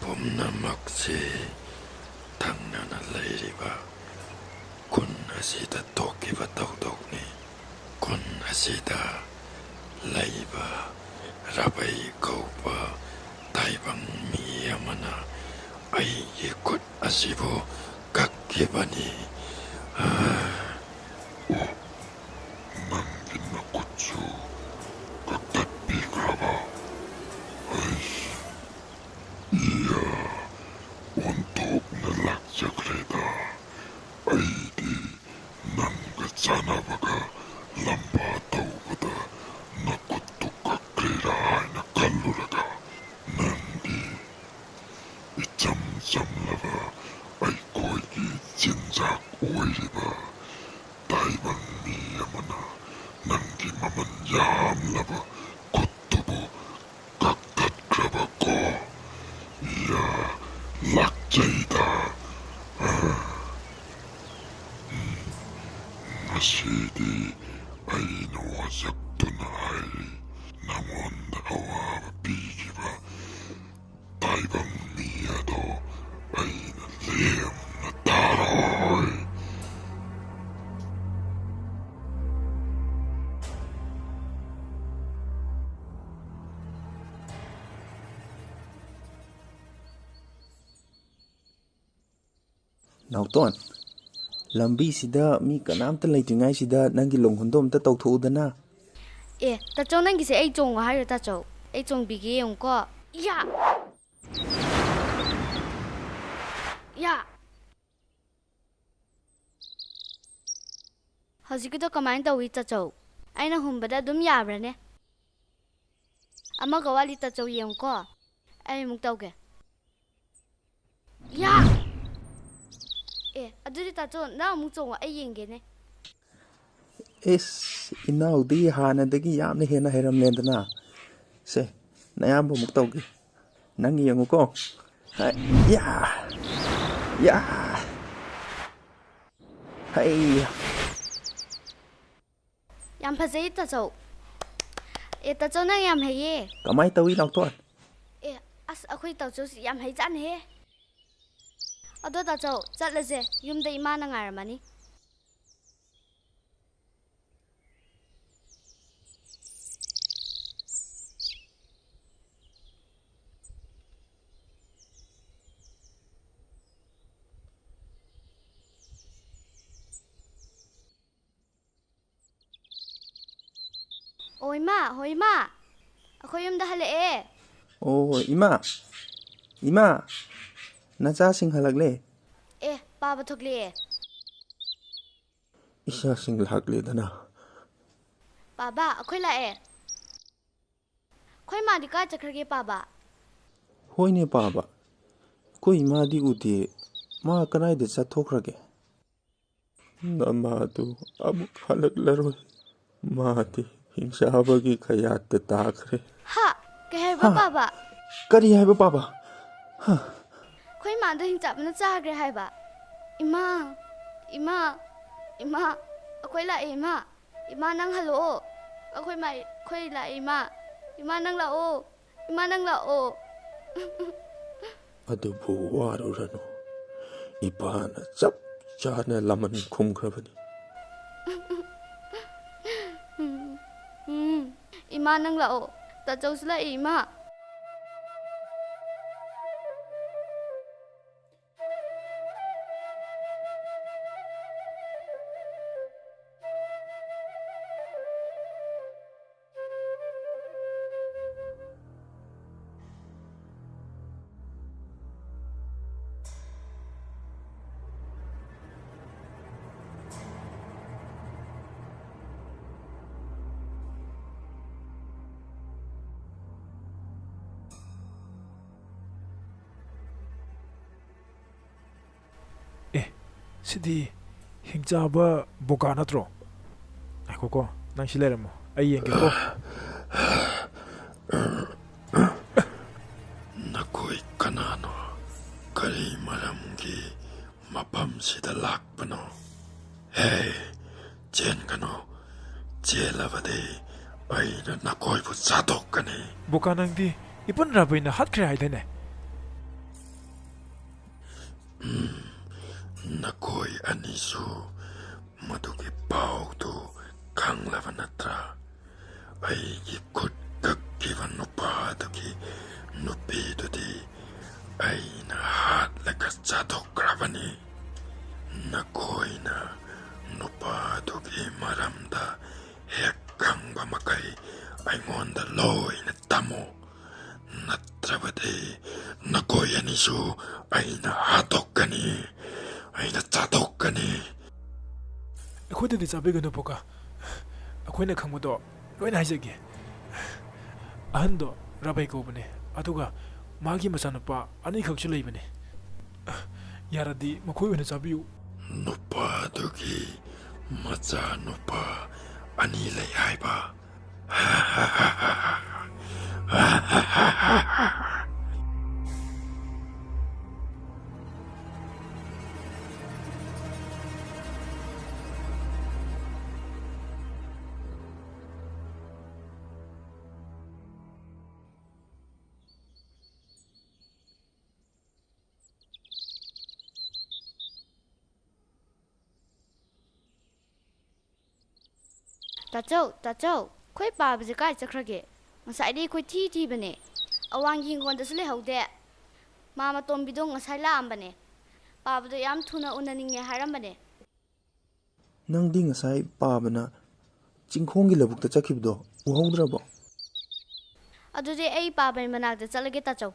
ꯄꯨꯝꯅꯃꯛꯁꯤ ꯊꯪꯅꯅ ꯂꯩꯔꯤꯕ ꯈꯨꯟ ꯑꯁꯤꯗ ꯊꯣꯛꯈꯤꯕ ꯊꯧꯗꯣꯛꯅꯤ. ꯈꯨꯟ ꯑꯁꯤꯗ ꯂꯩꯕ ꯔꯥꯕꯩ ꯀꯧꯕ ꯇꯥꯏꯕꯪ ꯃꯤ ꯑꯃꯅ ꯑꯩꯒꯤ ꯈꯨꯠ ꯑꯁꯤꯕꯨ ꯀꯛꯈꯤꯕꯅꯤ. ꯅꯪꯒꯤ ꯅꯈꯨꯠꯁꯨ ꯀꯛꯊꯠꯄꯤꯈ꯭ꯔꯕ? ꯏꯌꯥ, ꯑꯣꯟꯊꯣꯛꯅ ꯂꯥꯛꯆꯈ꯭ꯔꯦꯗ. ꯑꯩꯗꯤ ꯅꯪꯒ ꯆꯥꯟꯅꯕꯒ ꯂꯝꯕꯥ ꯇꯧꯕꯗ ꯅꯈꯨꯠꯇꯨ ꯀꯛꯈ꯭ꯔꯤꯔꯥ ꯍꯥꯏꯅ ꯈꯜꯂꯨꯔꯒ ꯅꯪꯗꯤ 이점 점러가 아이코이기 진작 오이리바 다이방미 야마나 남기 마만 얌라바 콧두부 깍깍그라바고 이야 락자이다. 마시디 아이노 와작두나 아이리 남원다 아와바 비기바 다이방미야도 아이는 렘나 따로이. ꯅꯥꯎꯇꯣꯟ, ꯂꯝꯕꯤꯁꯤꯗ ꯃꯤ ꯀꯅꯥꯝꯇ ꯂꯩꯇ꯭ꯔꯤꯉꯩꯁꯤꯗ ꯅꯪꯒꯤ ꯂꯣꯡꯍꯨꯟꯗꯣ ꯑꯝꯇ ꯇꯧꯊꯣꯛꯎꯗꯅ. ꯑꯦ ꯇꯥꯆꯧ, ꯅꯪꯒꯤꯁꯦ ꯑꯩ ꯆꯣꯡꯉꯣ ꯍꯥꯏꯔꯣ ꯇꯥꯆꯧ? ꯑꯩ ꯆꯣꯡꯕꯤꯒꯦ ꯌꯦꯡꯉꯨꯀꯣ. ꯌꯥ ꯌꯥ. ꯍꯧꯖꯤꯛꯀꯤꯗꯣ ꯀꯃꯥꯏꯅ ꯇꯧꯏ ꯇꯥꯆꯧ? ꯑꯩꯅ ꯍꯨꯝꯕꯗ ꯑꯗꯨꯝ ꯌꯥꯕ꯭ꯔꯅꯦ? ꯑꯃꯒ ꯋꯥꯠꯂꯤ ꯇꯥꯆꯧ, ꯌꯦꯡꯉꯨꯀꯣ. ꯑꯩ ꯑꯃꯨꯛ ꯇꯧꯒꯦ. ꯌꯥ. ꯑꯦ ꯑꯗꯨꯗꯤ ꯇꯥꯆꯧ ꯅꯪ ꯑꯃꯨꯛ ꯆꯣꯡꯉꯣ, ꯑꯩ ꯌꯦꯡꯒꯦꯅꯦ. ꯏꯁ, ꯏꯅꯥꯎꯗꯤ ꯍꯥꯟꯅꯗꯒꯤ ꯌꯥꯝꯅ ꯍꯦꯟꯅ ꯍꯩꯔꯝꯂꯦꯗꯅ. ꯁꯦ, ꯅꯌꯥꯝꯕ ꯑꯃꯨꯛ ꯇꯧꯒꯦ. ꯅꯪ ꯌꯦꯡꯉꯨꯀꯣ. ꯌꯥ ꯌꯥ ꯍꯩ. ꯌꯥꯝ ꯐꯖꯩ ꯇꯥꯆꯧ. ꯑꯦ ꯇꯥꯆꯧ ꯅꯪ ꯌꯥꯝ ꯍꯩꯌꯦ. ꯀꯃꯥꯏꯅ ꯇꯧꯏ ꯅꯥꯎꯇꯣꯟ? ꯑꯦ ꯑꯁ, ꯑꯩꯈꯣꯏ ꯇꯥꯆꯧꯁꯤ ꯌꯥꯝ ꯍꯩꯖꯥꯠꯅꯤꯍꯦ. ꯑꯗꯣ ꯇꯥꯆꯧ ꯆꯠꯂꯁꯦ, ꯌꯨꯝꯗ ꯏꯃꯥꯅ ꯉꯥꯏꯔꯝꯃꯅꯤ. ꯑꯣ ꯏꯃꯥ, ꯍꯣꯏ ꯏꯃꯥ, ꯑꯩꯈꯣꯏ ꯌꯨꯝꯗ ꯍꯜꯂꯛꯑꯦ. ꯑꯣ ꯏꯃꯥ, ꯏꯃꯥ, ꯅꯆꯥꯁꯤꯡ ꯍꯜꯂꯛꯂꯦ. ꯑꯦ ꯄꯥꯕ ꯊꯣꯛꯂꯛꯑꯦ. ꯏꯆꯥꯁꯤꯡ ꯂꯥꯛꯂꯦꯗꯅ. ꯄꯥꯕ, ꯑꯩꯈꯣꯏ ꯂꯥꯛꯑꯦ. ꯑꯩꯈꯣꯏ ꯃꯥꯗꯤ ꯀꯥꯏ ꯆꯠꯈ꯭ꯔꯒꯦ ꯄꯥꯕ? ꯍꯣꯏꯅꯦ ꯄꯥꯕ, ꯑꯩꯈꯣꯏ ꯏꯃꯥꯗꯤ ꯎꯗꯦ. ꯃꯥ ꯀꯗꯥꯏꯗ ꯆꯠꯊꯣꯛꯈ꯭ꯔꯒꯦ? ꯅꯃꯥꯗꯨ ꯑꯃꯨꯛ ꯍꯜꯂꯛꯂꯔꯣꯏ. ꯃꯥꯗꯤ ꯍꯤꯡꯆꯥꯕꯒꯤ ꯀꯌꯥꯠꯇ ꯇꯥꯈ꯭ꯔꯦ. ꯍꯥ, ꯀꯩ ꯍꯥꯏꯕ ꯄꯥꯕ? ꯀꯔꯤ ꯍꯥꯏꯕ ꯄꯥꯕ? ꯑꯩꯈꯣꯏ ꯏꯃꯥꯗꯣ ꯍꯤꯡꯆꯥꯞꯅ ꯆꯥꯈ꯭ꯔꯦ ꯍꯥꯏꯕ. ꯏꯃꯥ, ꯏꯃꯥ, ꯏꯃꯥ, ꯑꯩꯈꯣꯏ ꯂꯥꯛꯑꯦ ꯏꯃꯥ. ꯏꯃꯥ ꯅꯪ ꯍꯜꯂꯛꯑꯣ. ꯑꯩꯈꯣꯏ ꯂꯥꯛꯑꯦ ꯏꯃꯥ. ꯏꯃꯥ ꯅꯪ ꯂꯥꯛꯑꯣ. ꯏꯃꯥ ꯅꯪ ꯂꯥꯛꯑꯣ. ꯑꯗꯨꯕꯨ ꯋꯥꯔꯨꯔꯅꯨ, ꯏꯄꯥꯅ ꯆꯞ ꯆꯥꯅ ꯂꯃꯟ ꯈꯨꯝꯈ꯭ꯔꯕꯅꯤ. 이마 nang lao ta châu sla ima. ꯁꯤꯗꯤ ꯍꯤꯡꯆꯥꯕ ꯕꯣꯀꯥ ꯅꯠꯇ꯭ꯔꯣ? ꯉꯥꯏꯈꯣꯀꯣ, ꯅꯪ ꯁꯤ ꯂꯩꯔꯝꯃꯣ, ꯑꯩ ꯌꯦꯡꯒꯦꯀꯣ. Nakoi kanano, kari maramgi mapamsida lakpano. Hey, chen kano, chelavade, aina nakoi bu sadokane. Boka nangdi ipun rabaina hatkre haidane. Nakoi anisu, madugi pau tu kanglava natra. Aigi kut kakkiva nupadugi nupidudi aina hat laka sadokravani. Nakoi na nupadugi maramda hek kangba makai aingonda loi na tamo. Natravade nakoi anisu aina hatokani. Aina sadokani. ꯑꯩꯈꯣꯏꯗꯗꯤ ꯆꯥꯕꯤꯒꯅꯨ ꯕꯣꯀꯥ. ꯑꯩꯈꯣꯏꯅ ꯈꯪꯕꯗꯣ ꯂꯣꯏꯅ ꯍꯥꯏꯖꯒꯦ. ꯑꯍꯟꯗꯣ ꯔꯥꯕꯩ ꯀꯧꯕꯅꯦ, ꯑꯗꯨꯒ ꯃꯥꯒꯤ ꯃꯆꯥꯅꯨꯄꯥ ꯑꯅꯤꯈꯛꯁꯨ ꯂꯩꯕꯅꯦ. ꯌꯥꯔꯗꯤ ꯃꯈꯣꯏ ꯑꯣꯏꯅ ꯆꯥꯕꯤꯌꯨ. Nupadugi machanupa ani lay haiba. ꯇꯥꯆꯧ, ꯑꯩꯈꯣꯏ ꯄꯥꯕꯁꯦ ꯀꯥꯏ ꯆꯠꯈ꯭ꯔꯒꯦ? ꯉꯁꯥꯏꯗꯤ ꯑꯩꯈꯣꯏ ꯊꯤꯕꯅꯦ. ꯑꯋꯥꯡꯒꯤ ꯍꯤꯡꯒꯣꯜꯗꯁꯨ ꯂꯩꯍꯧꯗꯦ. ꯃꯥ ꯃꯇꯣꯝꯕꯤꯗꯣ ꯉꯁꯥꯏ ꯂꯥꯛꯑꯝꯕꯅꯦ. ꯄꯥꯕꯗꯣ ꯌꯥꯝ ꯊꯨꯅ ꯎꯅꯅꯤꯡꯉꯦ ꯍꯥꯏꯔꯝꯕꯅꯦ. ꯅꯪꯗꯤ ꯉꯁꯥꯏ ꯄꯥꯕꯅ ꯆꯤꯡꯈꯣꯡꯒꯤ ꯂꯧꯕꯨꯛꯇ ꯆꯠꯈꯤꯕꯗꯣ ꯎꯍꯧꯗ꯭ꯔꯕꯣ? ꯑꯗꯨꯗꯤ ꯑꯩ ꯄꯥꯕꯩ ꯃꯅꯥꯛꯇ ꯆꯠꯂꯒꯦ ꯇꯥꯆꯧ.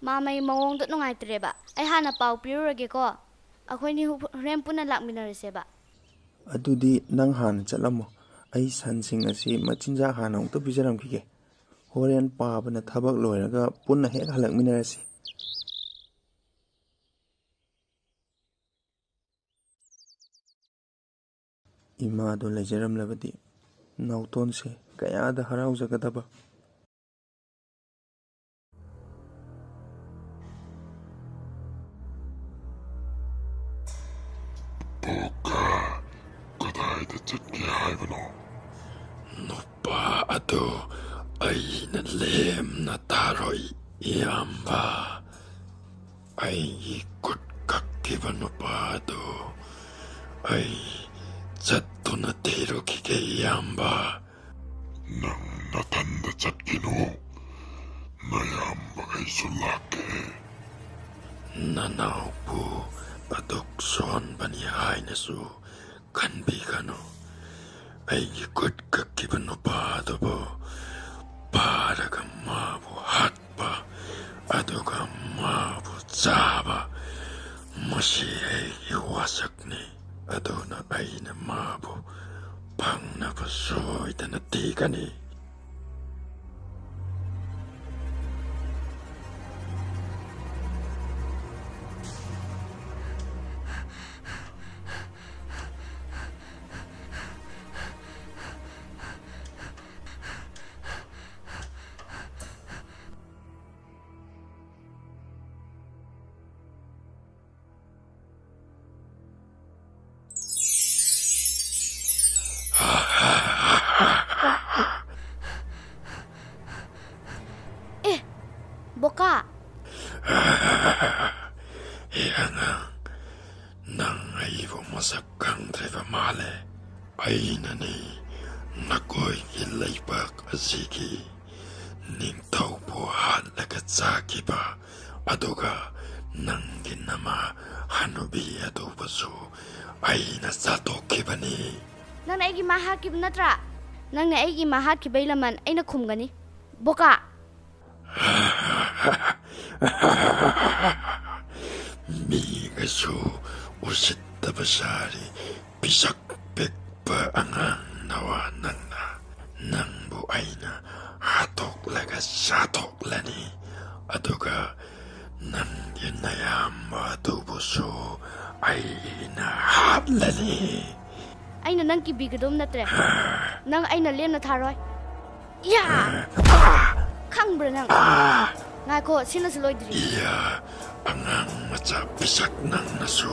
ꯃꯥ ꯃꯩ ꯃꯑꯣꯡꯗ ꯅꯨꯡꯉꯥꯏꯇ꯭ꯔꯦꯕ. ꯑꯩ ꯍꯥꯟꯅ ꯄꯥꯎ ꯄꯤꯔꯨꯔꯒꯦꯀꯣ. ꯑꯩꯈꯣꯏꯅꯤ ꯍꯣꯔꯦꯟ ꯄꯨꯟꯅ ꯂꯥꯛꯃꯤꯟꯅꯔꯁꯦꯕ. ꯑꯗꯨꯗꯤ ꯅꯪ ꯍꯥꯟꯅ ꯆꯠꯂꯝꯃꯣ. ꯑꯩ ꯁꯟꯁꯤꯡ ꯑꯁꯤ ꯃꯆꯤꯟꯖꯥꯛ ꯍꯥꯟꯅ ꯑꯃꯨꯛꯇ ꯄꯤꯖꯔꯝꯈꯤꯒꯦ. ꯍꯣꯔꯦꯟ ꯄꯥꯕꯅ ꯊꯕꯛ ꯂꯣꯏꯔꯒ ꯄꯨꯟꯅ ꯍꯦꯛ ꯍꯜꯂꯛꯃꯤꯟꯅꯔꯁꯤ. ꯏꯃꯥꯗꯣ ꯂꯩꯖꯔꯝꯂꯕꯗꯤ ꯅꯥꯎꯇꯣꯟꯁꯦ ꯀꯌꯥꯗ ꯍꯔꯥꯎꯖꯒꯗꯕ. Boka, kadaida chatke haibano. Nupa ado aina lemna taroi iyamba. Aigi kut kakkiva nupa ado ai chattuna tero kike iyamba. Nang natanda chatkino, nayamba aisu lake. Nanaupu adok son bani hainasu kanbigano. Aigi kut kakkiva nupa adobo paraga mabu hatpa aduga mabu chaba. Masi aigi wasakni aduna aina mabu pangnaba soidana tigani. Boka, Iangang nang aivo masak kangdreva male. Ainani nakoi ilaibak asiki ning taupo halaga tsakiba aduga nangi nama hanubi adubasu aina satokibani. ꯅꯪꯅ ꯑꯩꯒꯤ ꯃꯥ ꯍꯥꯠꯈꯤꯕ ꯅꯠꯇ꯭ꯔꯥ? ꯅꯪꯅ ꯑꯩꯒꯤ ꯃꯥ ꯍꯥꯠꯈꯤꯕꯩ ꯂꯃꯟ ꯑꯩꯅ ꯈꯨꯝꯒꯅꯤ. ꯕꯣꯀꯥ, Migasu usittaba sari pisak pekpa angang nawa nangna. Nangbu aina hatok laga satok lani. Aduga nangi nayamba adubusu ꯑꯩꯅ ꯍꯥꯠꯂꯅꯤ ꯑꯩꯅ ꯅꯪ ꯀꯤꯕꯤꯒꯗꯧ ꯅꯠꯇ꯭ꯔꯦ ꯅꯪ ꯑꯩꯅ ꯂꯦꯝꯅ ꯊꯥꯔꯣꯏ ꯌꯥ ꯈꯪꯕ꯭ꯔꯥ ꯅꯪ ꯉꯥꯏꯈꯣ ꯁꯤꯅꯁꯨ ꯂꯣꯏꯗ꯭ꯔꯤ ꯑꯉꯥꯡ ꯃꯆꯥ ꯄꯤꯁꯛ ꯅꯪꯅꯁꯨ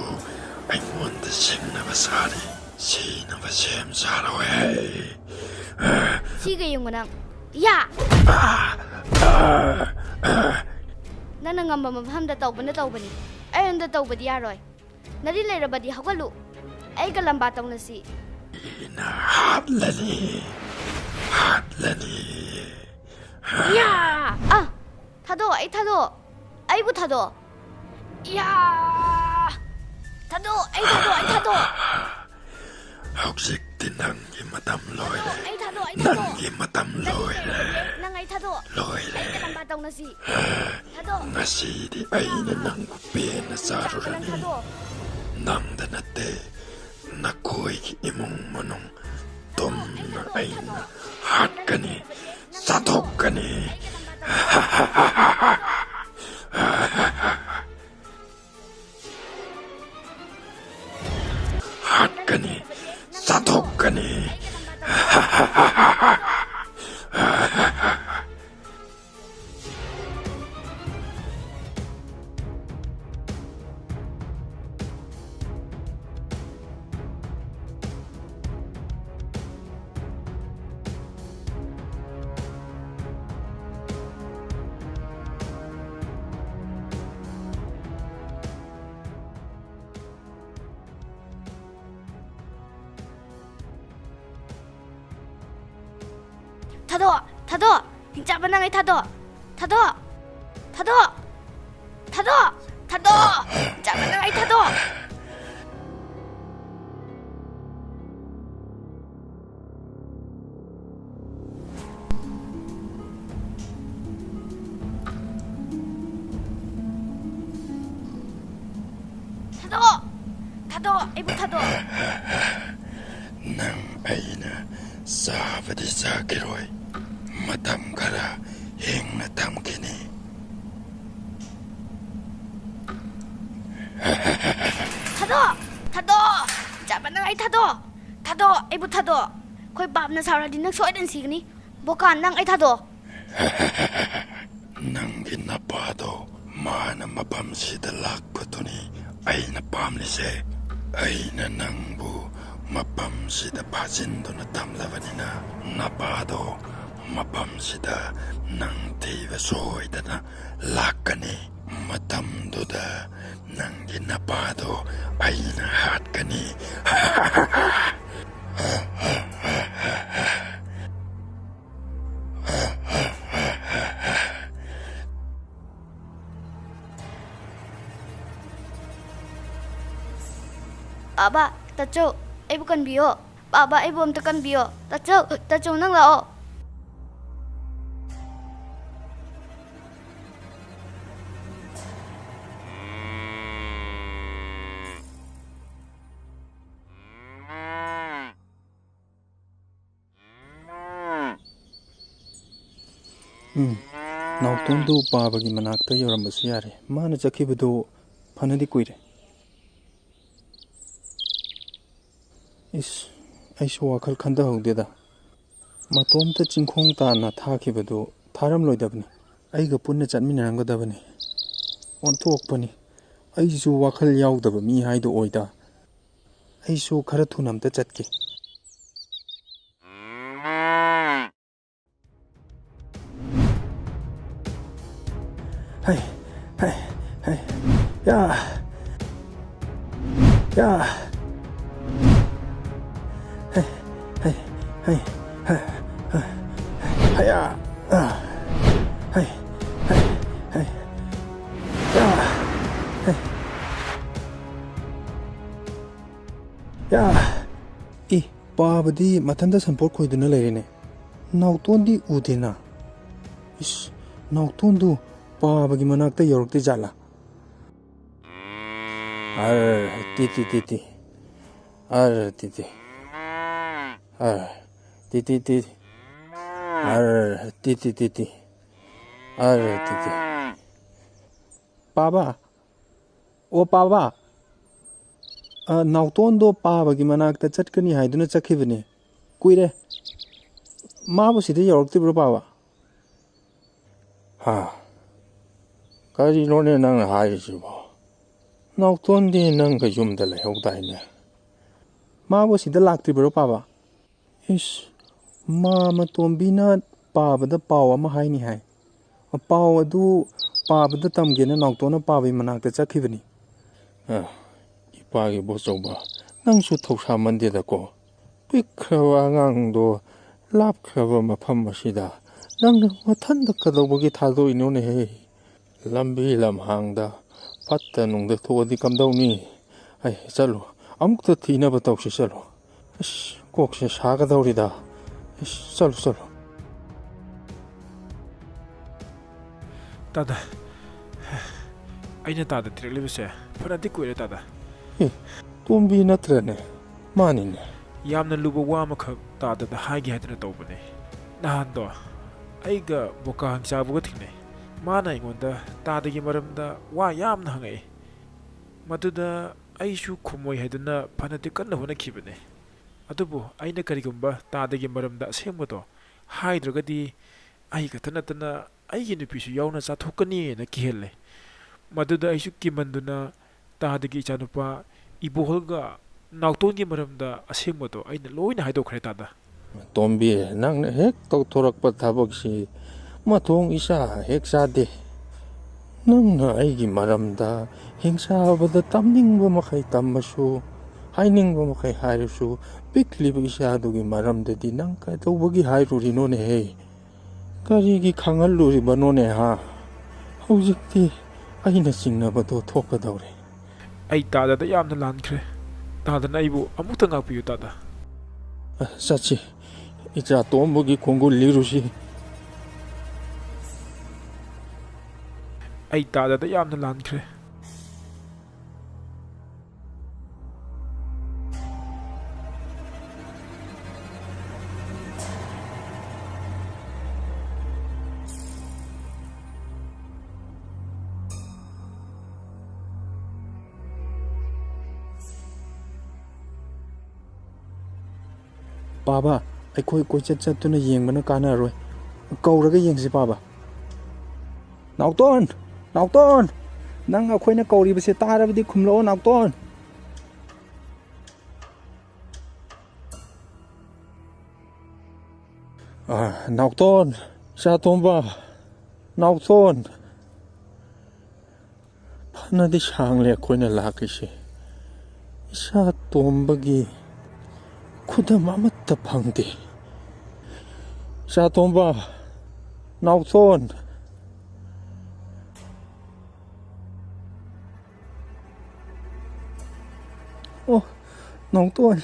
ꯑꯩꯉꯣꯟꯗ ꯁꯤꯡꯅꯕ ꯁꯥꯔꯤ ꯁꯤꯅꯕ ꯁꯦꯝ ꯁꯥꯔꯣꯏ ꯁꯤꯒ ꯌꯦꯡꯉꯣ ꯅꯪ ꯌꯥ ꯅꯪꯅ ꯉꯝꯕ ꯃꯐꯝꯗ ꯇꯧꯕꯅꯤ ꯑꯩꯉꯣꯟꯗ ꯇꯧꯕꯗꯤ ꯌꯥꯔꯣꯏ ꯅꯔꯤ ꯂꯩꯔꯕꯗꯤ ꯍꯧꯒꯠꯂꯨ ꯑꯩꯒ ꯂꯝꯕꯥ ꯇꯧꯅꯁꯤ ꯑꯩꯅ ꯍꯥꯠꯂꯅꯤ ꯌꯥ ꯊꯥꯗꯣꯛꯑꯣ ꯑꯩ ꯊꯥꯗꯣꯛꯑꯣ ꯑꯩꯕꯨ ꯊꯥꯗꯣꯛꯑꯣ ꯌꯥ ꯊꯥꯗꯣꯛꯑꯣ ꯑꯩ ꯊꯥꯗꯣꯛꯑꯣ ꯍꯧꯖꯤꯛꯇꯤ ꯅꯪꯒꯤ ꯃꯇꯝ ꯂꯣꯏꯔꯦ ꯑꯩ ꯊꯥꯗꯣꯛꯑꯣ ꯅꯪꯒꯤ ꯃꯇꯝ ꯂꯣꯏꯔꯦ ꯅꯪ ꯑꯩ ꯊꯥꯗꯣꯛꯑꯣ ꯂꯣꯏꯔꯦ ꯑꯩꯒ ꯂꯝꯕꯥ ꯇꯧꯅꯁꯤ ꯊꯥꯗꯣꯛꯑꯣ ꯉꯁꯤꯗꯤ ꯑꯩꯅ ꯅꯪꯕꯨ ꯄꯦꯟꯅ ꯆꯥꯔꯨꯔꯅꯤ ꯅꯪꯗ ꯅꯠꯇꯦ ꯅꯈꯣꯏꯒꯤ ꯏꯃꯨꯡ ꯃꯅꯨꯡ ꯇꯨꯝꯅ ꯑꯩꯅ ꯍꯥꯠꯀꯅꯤ ꯆꯥꯊꯣꯛꯀꯅꯤ ꯍꯥꯠꯀꯅꯤ ꯆꯥꯊꯣꯛꯀꯅꯤꯊꯥꯗꯣꯛꯑꯣ ꯍꯤꯡꯆꯥꯕ ꯅꯪ ꯑꯩ ꯊꯥꯗꯣꯛꯑꯣ ꯍꯤꯡꯆꯥꯕ ꯅꯪ ꯑꯩ ꯊꯥꯗꯣꯛꯑꯣ ꯑꯩꯕꯨ ꯊꯥꯗꯣꯛꯑꯣ ꯅꯪ ꯑꯩꯅ ꯆꯥꯕꯗꯤ ꯆꯥꯈꯤꯔꯣꯏ ꯃꯇꯝ ꯈꯔ ꯍꯤꯡꯅ ꯊꯝꯈꯤꯅꯤ ꯊꯥꯗꯣꯛꯑꯣ ꯍꯤꯡꯆꯥꯕ ꯅꯪ ꯑꯩ ꯊꯥꯗꯣꯛꯑꯣ ꯑꯩꯕꯨ ꯊꯥꯗꯣꯛꯑꯣ ꯑꯩꯈꯣꯏ ꯕꯥꯞꯅ ꯁꯥꯎꯔꯗꯤ ꯅꯪ ꯁꯣꯏꯗꯅ ꯁꯤꯒꯅꯤ ꯕꯣꯀꯥꯟ ꯅꯪ ꯑꯩ ꯊꯥꯗꯣꯛꯑꯣ ꯅꯪꯒꯤ ꯅꯄꯥꯗꯣ ꯃꯥꯅ ꯃꯐꯝꯁꯤꯗ ꯂꯥꯛꯄꯗꯨꯅꯤ ꯑꯩꯅ ꯄꯥꯝꯂꯤꯁꯦ ꯑꯩꯅ ꯅꯪꯕꯨ ꯃꯐꯝꯁꯤꯗ ꯐꯥꯖꯤꯟꯗꯨꯅ ꯊꯝꯂꯕꯅꯤ나 ꯅꯄꯥꯗꯣ ꯃꯐꯝꯁꯤꯗ ꯅꯪ ꯊꯤꯕ ꯁꯣꯏꯗꯅ ꯂꯥꯛꯀꯅꯤ ꯃꯇꯝꯗꯨꯗ ꯅꯪꯒꯤ ꯅꯄꯥꯗꯣ ꯑꯩꯅ ꯍꯥꯠꯀꯅꯤ Aba, Tacho, aibu kanbiyo. Aba, aibu amta kanbiyo. Tacho nang lao. ꯅꯥꯎꯇꯣꯟꯗꯨ ꯄꯥꯕꯒꯤ ꯃꯅꯥꯛꯇ ꯌꯧꯔꯝꯕꯁꯨ ꯌꯥꯔꯦ ꯃꯥꯅ ꯆꯠꯈꯤꯕꯗꯨ ꯐꯅꯗꯤ ꯀꯨꯏꯔꯦ ꯑꯩꯁꯨ ꯋꯥꯈꯜ ꯈꯟꯊꯍꯧꯗꯦꯗ ꯃꯇꯣꯝꯇ ꯆꯤꯡꯈꯣꯡ ꯇꯥꯟꯅ ꯊꯥꯈꯤꯕꯗꯨ ꯊꯥꯔꯝꯂꯣꯏꯗꯕꯅꯤ ꯑꯩꯒ ꯄꯨꯟꯅ ꯆꯠꯃꯤꯟꯅꯔꯝꯒꯗꯕꯅꯤ ꯑꯣꯟꯊꯣꯛꯄꯅꯤ ꯑꯩꯁꯨ ꯋꯥꯈꯜ ꯌꯥꯎꯗꯕ ꯃꯤ ꯍꯥꯏꯗꯨ ꯑꯣꯏꯗ ꯑꯩꯁꯨ ꯈꯔ ꯊꯨꯅ ꯑꯝꯇ ꯆꯠꯀꯦ ꯍꯩ ꯌꯥ ꯄꯥꯕꯗꯤ ꯃꯊꯟꯇ ꯁꯟꯄꯣꯠ ꯈꯣꯏꯗꯨꯅ ꯂꯩꯔꯦꯅꯦ ꯅꯥꯎꯇꯣꯟꯗꯤ ꯎꯗꯦꯅ ꯅꯥꯎꯇꯣꯟꯗꯨ ꯄꯥꯕꯒꯤ ꯃꯅꯥꯛꯇ ꯌꯧꯔꯛꯇꯦ ꯖꯥꯠꯂꯥ ꯇꯤ ꯄꯥꯕ ꯑꯣ ꯄꯥꯕ ꯅꯥꯎꯇꯣꯟꯗꯣ ꯄꯥꯕꯒꯤ ꯃꯅꯥꯛꯇ ꯆꯠꯀꯅꯤ ꯍꯥꯏꯗꯨꯅ ꯆꯠꯈꯤꯕꯅꯤ ꯀꯨꯏꯔꯦ ꯃꯥꯕꯨ ꯁꯤꯗ ꯌꯧꯔꯛꯇ꯭ꯔꯤꯕ꯭ꯔꯣ ꯄꯥꯕ ꯍꯥ ꯀꯔꯤꯅꯣꯅꯦ ꯅꯪꯅ ꯍꯥꯏꯔꯤꯁꯤꯕꯣ ꯅꯥꯎꯇꯣꯟꯗꯤ ꯅꯪꯒ ꯌꯨꯝꯗ ꯂꯩꯍꯧꯗꯥꯏꯅꯦ ꯃꯥꯕꯨ ꯁꯤꯗ ꯂꯥꯛꯇ꯭ꯔꯤꯕ꯭ꯔꯣ ꯄꯥꯕ ꯏꯁ ꯃꯥ ꯃꯇꯣꯝꯕꯤꯅ ꯄꯥꯕꯗ ꯄꯥꯎ ꯑꯃ ꯍꯥꯏꯅꯤ ꯍꯥꯏ ꯄꯥꯎ ꯑꯗꯨ ꯄꯥꯕꯗ ꯇꯝꯒꯦꯅ ꯅꯥꯎꯇꯣꯟꯅ ꯄꯥꯕꯒꯤ ꯃꯅꯥꯛꯇ ꯆꯠꯈꯤꯕꯅꯤ ꯏꯄꯥꯒꯤ ꯕꯣꯆꯧꯕ ꯅꯪꯁꯨ ꯊꯧꯁꯥꯃꯟꯗꯦꯗꯀꯣ ꯄꯤꯛꯈ꯭ꯔꯕ ꯑꯉꯥꯡꯗꯣ ꯂꯥꯞꯈ꯭ꯔꯕ ꯃꯐꯝ ꯑꯁꯤꯗ ꯅꯪꯅ ꯃꯊꯟꯇ ꯀꯩꯗꯧꯕꯒꯤ ꯊꯥꯗꯣꯛꯏꯅꯣꯅꯦꯍꯦ ꯂꯝꯕꯤ ꯂꯝꯍꯥꯡꯗ ꯐꯠꯇ ꯅꯨꯡꯗ ꯊꯣꯛꯑꯗꯤ ꯀꯝꯗꯧꯅꯤ ꯆꯠꯂꯣ ꯑꯃꯨꯛꯇ ꯊꯤꯅꯕ ꯇꯧꯁꯤ ꯆꯠꯂꯣ ꯑꯁ ꯀꯣꯛꯁꯦ ꯁꯥꯒꯗꯧꯔꯤꯗ ꯆꯠꯂꯣ ꯆꯠꯂꯣ ꯇꯥꯗ ꯑꯩꯅ ꯇꯥꯗ ꯊꯤꯔꯛꯂꯤꯕꯁꯦ ꯐꯅꯗꯤ ꯀꯨꯏꯔꯦ ꯇꯥꯗ ꯇꯣꯝꯕꯤ ꯅꯠꯇ꯭ꯔꯅꯦ ꯃꯥꯅꯤꯅꯦ ꯌꯥꯝꯅ ꯂꯨꯕ ꯋꯥ ꯑꯃꯈꯛ ꯇꯥꯗꯗ ꯍꯥꯏꯒꯦ ꯍꯥꯏꯗꯨꯅ ꯇꯧꯕꯅꯦ ꯅꯍꯥꯟꯗꯣ ꯑꯩꯒ ꯕꯣꯀꯥ ꯍꯪꯆꯥꯕꯒ ꯊꯦꯡꯅꯩ ꯃꯥꯅ ꯑꯩꯉꯣꯟꯗ ꯇꯥꯗꯒꯤ ꯃꯔꯝꯗ ꯋꯥ ꯌꯥꯝꯅ ꯍꯪꯉꯛꯏ ꯃꯗꯨꯗ ꯑꯩꯁꯨ ꯈꯨꯝꯃꯣꯏ ꯍꯥꯏꯗꯨꯅ ꯐꯅꯗꯤ ꯀꯟꯅ ꯍꯣꯠꯅꯈꯤꯕꯅꯦ ꯑꯗꯨꯕꯨ ꯑꯩꯅ ꯀꯔꯤꯒꯨꯝꯕ ꯇꯥꯗꯒꯤ ꯃꯔꯝꯗ ꯑꯁꯦꯡꯕꯗꯣ ꯍꯥꯏꯗ꯭ꯔꯒꯗꯤ ꯑꯩ ꯈꯛꯇ ꯅꯠꯇꯅ ꯑꯩꯒꯤ ꯅꯨꯄꯤꯁꯨ ꯌꯥꯎꯅ ꯆꯥꯊꯣꯛꯀꯅꯤꯅ ꯀꯤꯍꯜꯂꯦ ꯃꯗꯨꯗ ꯑꯩꯁꯨ ꯀꯤꯃꯟꯗꯨꯅ ꯇꯥꯗꯒꯤ ꯏꯆꯥꯅꯨꯄꯥ ꯏꯕꯣꯍꯜꯒ ꯅꯥꯎꯇꯣꯟꯒꯤ ꯃꯔꯝꯗ ꯑꯁꯦꯡꯕꯗꯣ ꯑꯩꯅ ꯂꯣꯏꯅ ꯍꯥꯏꯗꯣꯛꯈ꯭ꯔꯦ ꯇꯥꯗ ꯇꯣꯝꯕꯤ ꯅꯪꯅ ꯍꯦꯛ ꯇꯧꯊꯣꯔꯛꯄ ꯊꯕꯛꯁꯤ ꯃꯊꯣꯡ ꯏꯆꯥ ꯍꯦꯛ ꯆꯥꯗꯦ ꯅꯪꯅ ꯑꯩꯒꯤ ꯃꯔꯝꯗ ꯍꯤꯡꯁꯥꯕꯗ ꯇꯝꯅꯤꯡꯕ ꯃꯈꯩ ꯇꯝꯃꯁꯨ ꯍꯥꯏꯅꯤꯡꯕ ꯃꯈꯩ ꯍꯥꯏꯔꯁꯨ ꯄꯤꯛꯂꯤꯕ ꯏꯆꯥꯗꯨꯒꯤ ꯃꯔꯝꯗꯗꯤ ꯅꯪ ꯀꯩꯗꯧꯕꯒꯤ ꯍꯥꯏꯔꯨꯔꯤꯅꯣꯅꯦꯍꯦ ꯀꯔꯤꯒꯤ ꯈꯪꯍꯜꯂꯨꯔꯤꯕꯅꯣꯅꯦ ꯍꯧꯖꯤꯛꯇꯤ ꯑꯩꯅ ꯆꯤꯡꯅꯕꯗꯣ ꯊꯣꯛꯀꯗꯧꯔꯦ ꯑꯩ ꯇꯥꯗꯗ ꯌꯥꯝꯅ ꯂꯥꯟꯈ꯭ꯔꯦ ꯇꯥꯗꯅ ꯑꯩꯕꯨ ꯑꯃꯨꯛꯇ ꯉꯥꯛꯄꯤꯌꯨ ꯇꯥꯗ ꯆꯠꯁꯤ ꯏꯆꯥ ꯇꯣꯝꯕꯒꯤ ꯈꯣꯡꯒꯨꯜ ꯂꯤꯔꯨꯁꯤ ꯑꯩ ꯇꯥꯗꯗ ꯌꯥꯝꯅ ꯂꯥꯟꯈ꯭ꯔꯦ ꯄꯥꯕ ꯑꯩꯈꯣꯏ ꯀꯣꯏꯆꯠ ꯆꯠꯇꯨꯅ ꯌꯦꯡꯕꯅ ꯀꯥꯟꯅꯔꯣꯏ ꯀꯧꯔꯒ ꯌꯦꯡꯁꯤ ꯄꯥꯕ ꯅꯥꯎꯇꯣꯟ ꯅꯥꯎꯇꯣꯟ ꯅꯪ ꯑꯩꯈꯣꯏꯅ ꯀꯧꯔꯤꯕꯁꯦ ꯇꯥꯔꯕꯗꯤ ꯈꯨꯝꯂꯛꯑꯣ ꯅꯥꯎꯇꯣꯟ ꯅꯥꯎꯇꯣꯟ ꯏꯆꯥꯇꯣꯝꯕ ꯅꯥꯎꯇꯣꯟ ꯐꯅꯗꯤ ꯁꯥꯡꯂꯦ ꯑꯩꯈꯣꯏꯅ ꯂꯥꯛꯂꯤꯁꯦ ꯏꯆꯥ ꯇꯣꯝꯕꯒꯤ ꯈꯨꯗꯝ ꯑꯃꯠꯇ ꯐꯪꯗꯦ ꯏꯆꯥꯇꯣꯝꯕ ꯅꯥꯎꯇꯣꯟ ꯑꯣ ꯅꯥꯎꯇꯣꯟ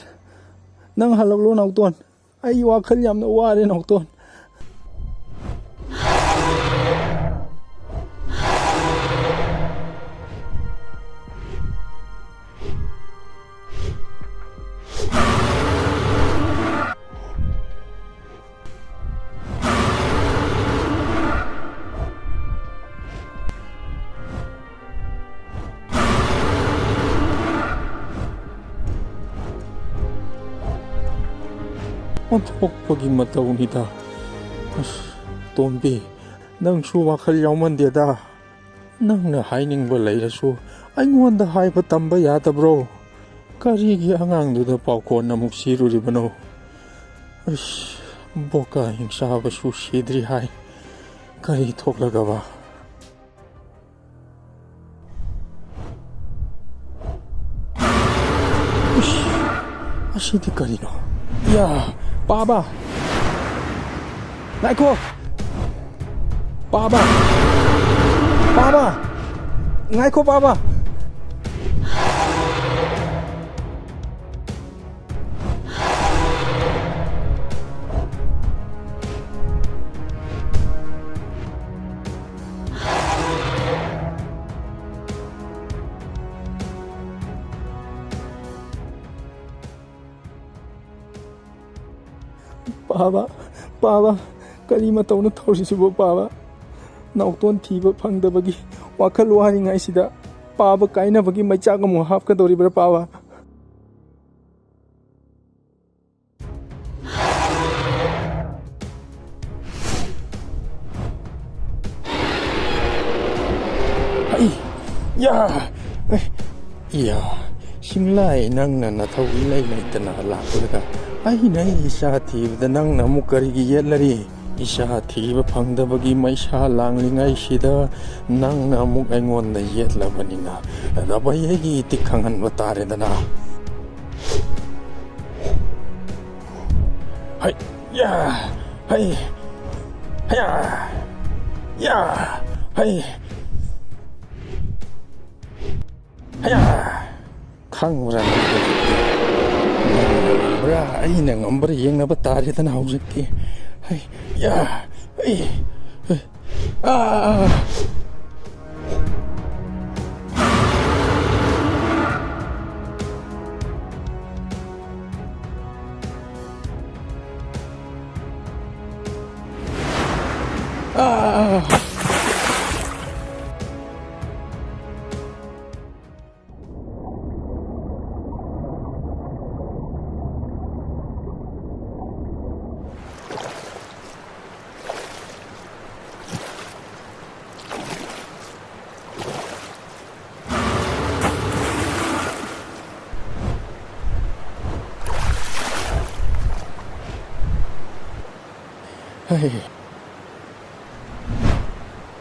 ꯅꯪ ꯍꯜꯂꯛꯂꯣ ꯅꯥꯎꯇꯣꯟ ꯑꯩ ꯋꯥꯈꯜ ꯌꯥꯝꯅ ꯋꯥꯔꯦ ꯅꯥꯎꯇꯣꯟ ꯑꯣꯟꯊꯣꯛꯄꯒꯤ ꯃꯇꯧꯅꯤꯗ ꯇꯣꯝꯕꯤ ꯅꯪꯁꯨ ꯋꯥꯈꯜ ꯌꯥꯎꯃꯟꯗꯦꯗ ꯅꯪꯅ ꯍꯥꯏꯅꯤꯡꯕ ꯂꯩꯔꯁꯨ ꯑꯩꯉꯣꯟꯗ ꯍꯥꯏꯕ ꯇꯝꯕ ꯌꯥꯗꯕ꯭ꯔꯣ ꯀꯔꯤꯒꯤ ꯑꯉꯥꯡꯗꯨꯗ ꯄꯥꯎꯈꯣꯟ ꯑꯃꯨꯛ ꯁꯤꯔꯨꯔꯤꯕꯅꯣ ꯕꯣꯀꯥ ꯍꯤꯡꯁꯥꯕꯁꯨ ꯁꯤꯗ꯭ꯔꯤ ꯍꯥꯏ ꯀꯔꯤ ꯊꯣꯛꯂꯒꯕ ꯑꯁꯤꯗꯤ ꯀꯔꯤꯅꯣ ꯄꯥꯕ ꯉꯥꯏꯈꯣ ꯄꯥꯕ ꯉꯥꯏꯈꯣ ꯄꯥꯕ ꯄꯥꯕ ꯀꯔꯤ ꯃꯇꯧꯅ ꯇꯧꯔꯤꯁꯤꯕꯣ ꯄꯥꯕ ꯅꯥꯎꯇꯣꯟ ꯊꯤꯕ ꯐꯪꯗꯕꯒꯤ ꯋꯥꯈꯜ ꯋꯥꯔꯤꯉꯩꯁꯤꯗ ꯄꯥꯕ ꯀꯥꯏꯅꯕꯒꯤ ꯃꯩꯆꯥꯛ ꯑꯃꯨꯛ ꯍꯥꯞꯀꯗꯧꯔꯤꯕ꯭ꯔꯥ ꯄꯥꯕ 야, 싱라이 낭나 나타우 일라이 나이트나 라꾸르가 아이나 이샤 티브다 낭나 무카리기 옛라리 이샤 티브 팡다바기 마이샤 랑링아이 시다 낭나 묵 아잉원다 옛라바니나 라바예기 티캉한 바타레다나 하이 야 하이 하야 야 하이 하야 캉무란 뭐야 아이나 엄버리 잉나바 타레다나 하우즈키 하이 야 하이 아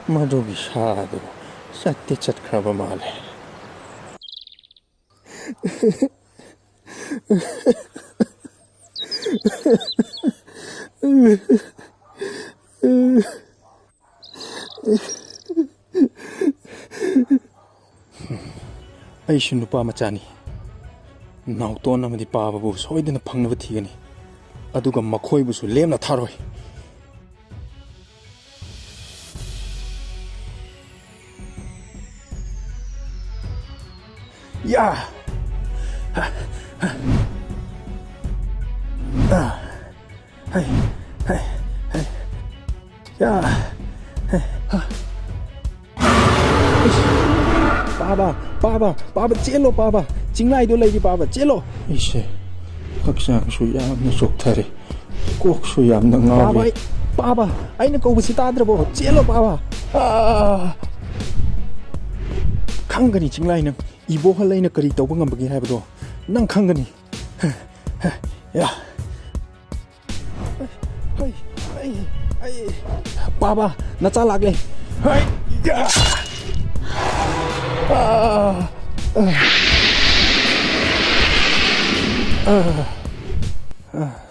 마도기 샤도 샷대 찻크라바 말해 아이시 누파 마차니 나우토나 마디 파바부 소이드나 팡나바 티가니 아두가 마코이부수 렘나 타로이 야! 하이, 하이, 하이, 야! 바바, 찔러, 바바. 징라이도 레이디 바바, 찔러. 이씨, 학상수 얌나 좋다리. 꼭수 얌나 나오리. 바바, 아이는 거부시 따들어보. 찔러, 바바. 강간이 징라이는 이보할라이나 거리 떠봉감보기 해봐도 난 강간이 야 바바 나 잘라게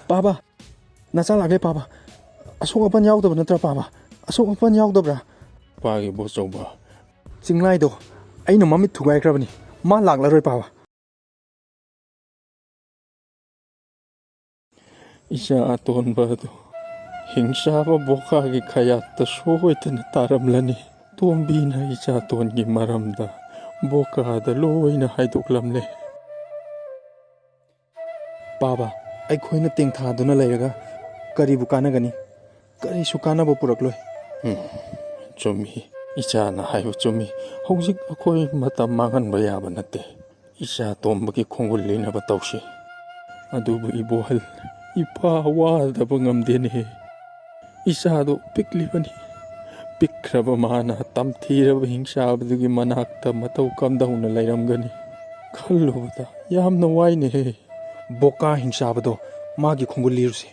바바 나 잘라게 바바 아송아pan 야우더브 너트라 바바 아송아pan 야우더브라 바기 뭐 쏘바 징라이도 아이는 맘이 두가이크라버니 마 락라로이 바와 이샤 아톤바도 힝샤바 보카기 카야타 소호이트나 따람라니 톰비나 이샤 톤기 마람다 보카다 로이나 하이독람네 바바 아이코이나 땡타두나 레이가 까리부 까나가니 까리수 까나보 뿌락로이 좀이 이샤나 하이오 좀이 혹시 아코이 마tam 망한바 야바 나테 이샤 톰바기 콩굴리나바 taw시 adubu ibohal ipawadaba ngamdene isado piklibani pikraba mana tamthiraba hingsabdugi manakta matau kamdauna lairamgani khallubada yamna waine he boka hingsabado magi khonguliruse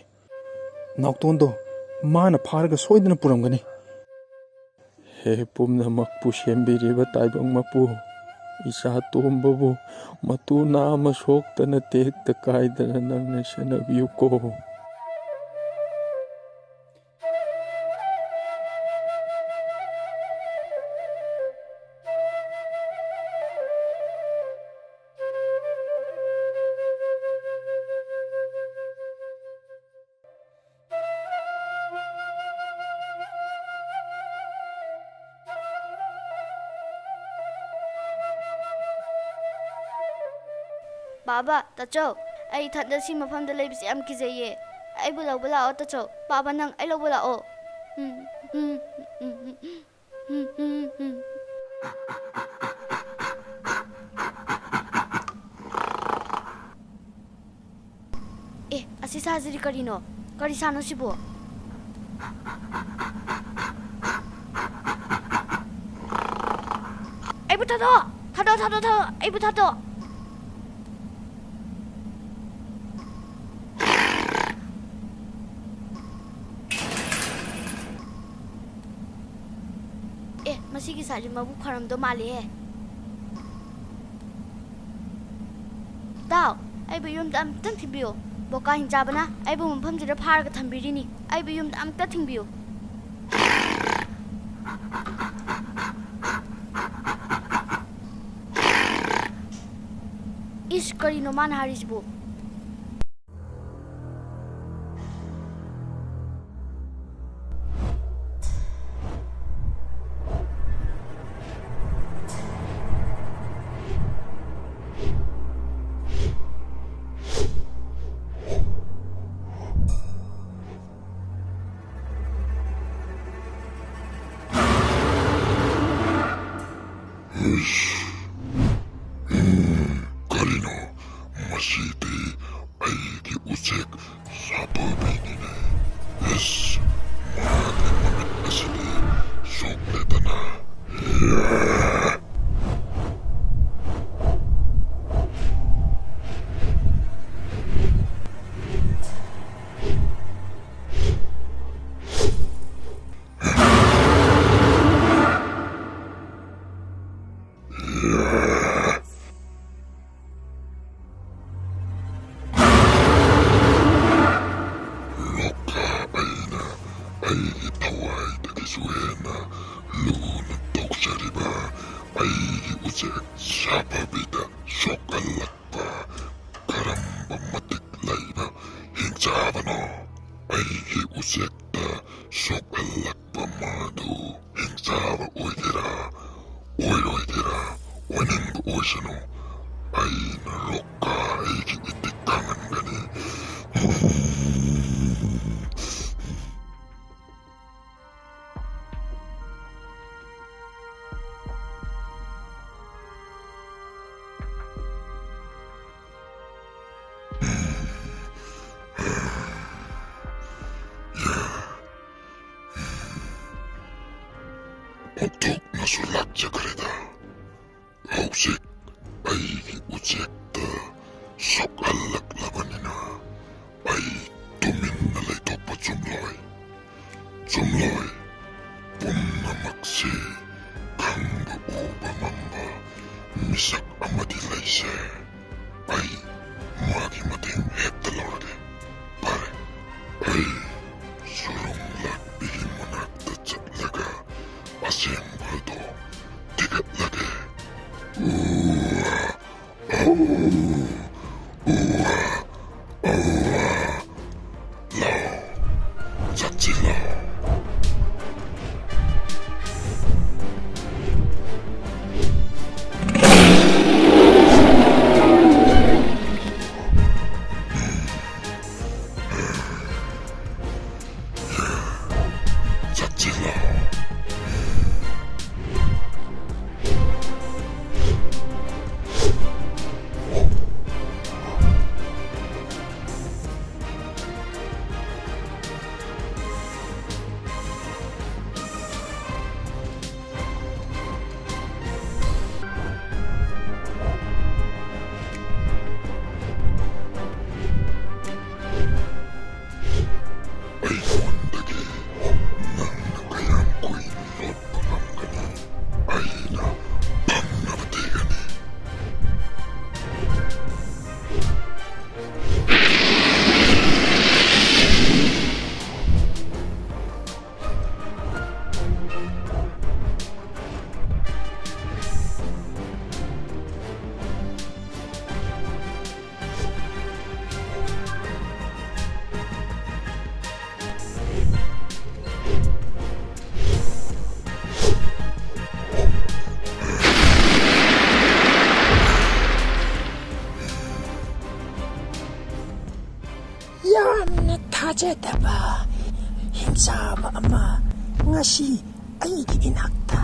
naktondo mana pharaga soidana puramgani he pumna makpu shembiriba taibang mapu isa tombabu matu nama soktana tekta kaidana nangna sanabiyu ko Baba, tacho, ay thanda si mafam da lay bisi am kizaye. Ay bulaw bulao tacho. Baba nang ay law bulao. Asi sajiri karino. Kari sano sibo. Ay bu ꯊꯥꯗꯣꯛꯑꯣ ꯊꯥꯗꯣꯛꯑꯣ ꯑꯩꯕꯨ ꯊꯥꯗꯣꯛꯑꯣ ꯃꯁꯤꯒꯤ ꯁꯥꯏꯠꯁꯦ ꯃꯕꯨꯛ ꯐꯔꯝꯗꯧ ꯃꯥꯜꯂꯦꯍꯦ ꯇꯥꯎ ꯑꯩꯕꯨ ꯌꯨꯝꯗ ꯑꯝꯇꯪ ꯊꯤꯟꯕꯤꯌꯨ ꯕꯣꯀꯥ ꯍꯤꯡꯆꯥꯕꯅ ꯑꯩꯕꯨ ꯃꯐꯝꯁꯤꯗ ꯐꯥꯔꯒ ꯊꯝꯕꯤꯔꯤꯅꯤ ꯑꯩꯕꯨ ꯌꯨꯝꯗ ꯑꯝꯇ ꯊꯤꯟꯕꯤꯌꯨ 이씨 거리노 만 하리지보 Karino, masiti ay giusik sa pabinine. Yes, mahal mamit asili, sukleta na. Aigi tawai takisuena, luna toksariba, aigi usek sapabida, sokalakpa, karamba matik laiba, hingsabano, aigi usekta, sokalakpa madu, hingsaba oidera, oinimba oisano, aina roka aigi itikangan gani. Untuk nasulak jakareda, hausik aigi ucekta sokalak labanina, ay tumin nalay topa jumloy, punna maksi, kamba uba mamba, misak amadilay se, ay magi mating hepta laurade, pare, ay surung lakbihi monakta chatlaga, Asimbaldo, tigat lagi. Lao, Chachi Lao. Chachi Lao. ꯌꯥꯝꯅ ꯊꯥꯖꯗꯕ ꯍꯤꯡꯆꯥꯕ ꯑꯃ ꯉꯁꯤ ꯑꯩꯒꯤ ꯏꯅꯥꯛꯇ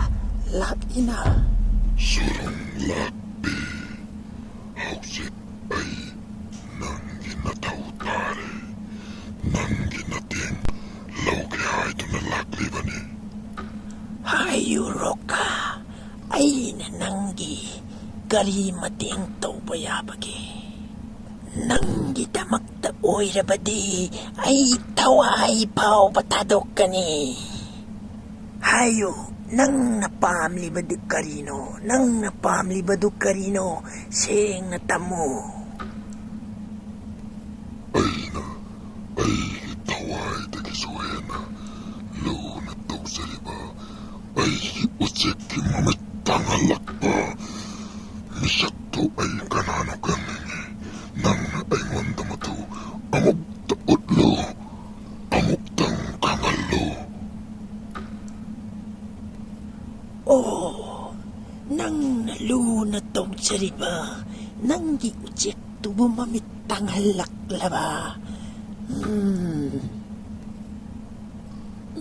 ꯂꯥꯛꯏꯅ Surung lakbi, hausik ay nanggi nataw tare, nanggi nating lauke haiduna laklibani. ꯍꯥꯏꯌꯨ ꯔꯣꯀꯥ ꯑꯩꯅ ꯅꯪꯒꯤ ꯀꯔꯤ ꯃꯇꯦꯡ ꯇꯧꯕ ꯌꯥꯕꯒꯦ? ꯅꯪꯒꯤꯗꯃꯛꯇ ꯑꯣꯏꯔꯕꯗꯤ ꯑꯩ ꯊꯋꯥꯏ ꯐꯥꯎꯕ ꯊꯥꯗꯣꯛꯀꯅꯤ. ꯍꯥꯏꯌꯨ, ꯅꯪꯅ ꯄꯥꯝꯂꯤꯕꯗꯨ ꯀꯔꯤꯅꯣ? ꯅꯪꯅ ꯄꯥꯝꯂꯤꯕꯗꯨ ꯀꯔꯤꯅೋ? ꯁꯦꯡꯅ ꯇꯝꯃꯨ. ꯑꯩꯅ ꯑꯩꯒꯤ ꯊꯋꯥꯏꯗꯒꯤꯁꯨ ꯍꯦꯟꯅ ꯂꯨꯅ ꯇꯧꯖꯔꯤꯕ ꯑꯩꯒꯤ ꯎꯆꯦꯛꯀꯤ ꯃꯃꯤꯠ ꯇꯥꯡꯍꯜꯂꯛꯄ ꯃꯤꯁꯛꯇꯨ ꯑꯩ ꯀꯅꯥꯅꯣ ꯈꯪꯅꯤꯡꯉꯤ. ꯅꯪꯅ ꯑꯩꯉꯣꯟꯗ ꯃꯗꯨ ꯑꯃꯨꯛꯇ ꯎꯠꯂꯨ, ꯑꯃꯨꯛꯇꯪ ꯈꯪꯍꯜꯂꯨ. ꯑꯣ, ꯅꯪꯅ ꯂꯨꯅ ꯇꯧꯖꯔꯤꯕ ꯅꯪꯒꯤ ꯎꯆꯦꯛꯇꯨꯕꯨ ꯃꯃꯤꯠ ꯇꯥꯡꯍꯜꯂꯛꯂꯕ?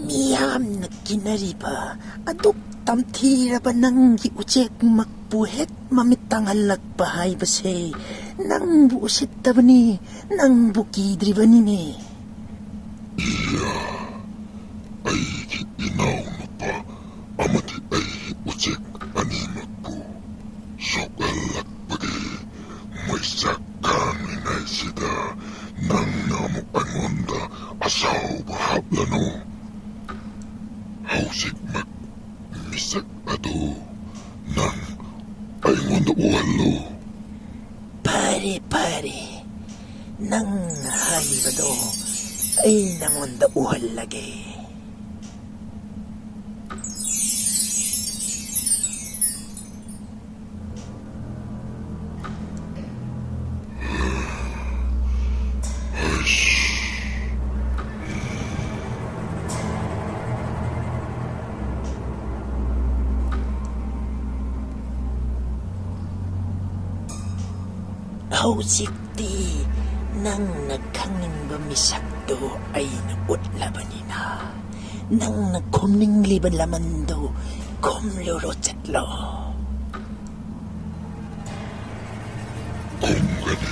ꯃꯤꯌꯥꯝꯅ ꯀꯤꯅꯔꯤꯕ ꯑꯗꯨꯛ ꯇꯝꯊꯤꯔꯕ ꯅꯪꯒꯤ ꯎꯆꯦꯛꯃꯛꯄꯨ ꯍꯦꯛ ꯃꯃꯤꯠ ꯇꯥꯡꯍꯜꯂꯛꯄ ꯍꯥꯏꯕꯁꯦ ꯅꯪꯕꯨ ꯎꯁꯤꯠꯇꯕꯅꯤ, ꯅꯪꯕꯨ ꯀꯤꯗ꯭ꯔꯤꯕꯅꯤꯅꯦ. ꯑꯩꯒꯤ ꯏꯅꯥꯎꯅꯨꯄꯥ ꯑꯃꯗꯤ ꯑꯩꯒꯤ ꯎꯆꯦꯛ ꯑꯅꯤꯃꯛꯄꯨ ꯁꯣꯛꯍꯜꯂꯛꯄꯒꯤ ꯃꯩꯁꯥꯛ ꯈꯥꯡꯂꯤꯉꯩꯁꯤꯗ ꯅꯪꯅ ꯑꯃꯨꯛ ꯑꯩꯉꯣꯟꯗ ꯑꯁꯥꯎꯕ ꯍꯥꯞꯂꯅꯨ. ꯍꯧꯖꯤꯛꯃꯛ ꯃꯤꯁꯛ ꯑꯗꯨ ꯅꯪ ꯑꯩꯉꯣꯟꯗ ꯎꯍꯜꯂꯨ. ꯐꯔꯦ ꯐꯔꯦ, ꯅꯪꯅ ꯍꯥꯏꯕꯗꯣ ꯑꯩ ꯅꯪꯉꯣꯟꯗ ꯎꯍꯜꯂꯒꯦ. ꯍꯧꯖꯤꯛꯇꯤ ꯅꯪꯅ ꯈꯪꯅꯤꯡꯕ ꯃꯤꯁꯛꯇꯨ ꯑꯩꯅ ꯎꯠꯂꯕꯅꯤ나 ꯅꯪꯅ ꯈꯨꯝꯅꯤꯡꯂꯤꯕ ꯂꯃꯟꯗꯨ ꯈꯨꯝꯂꯨꯔꯣ, ꯆꯠꯂꯣ. ꯈꯨꯝꯒꯅꯤ.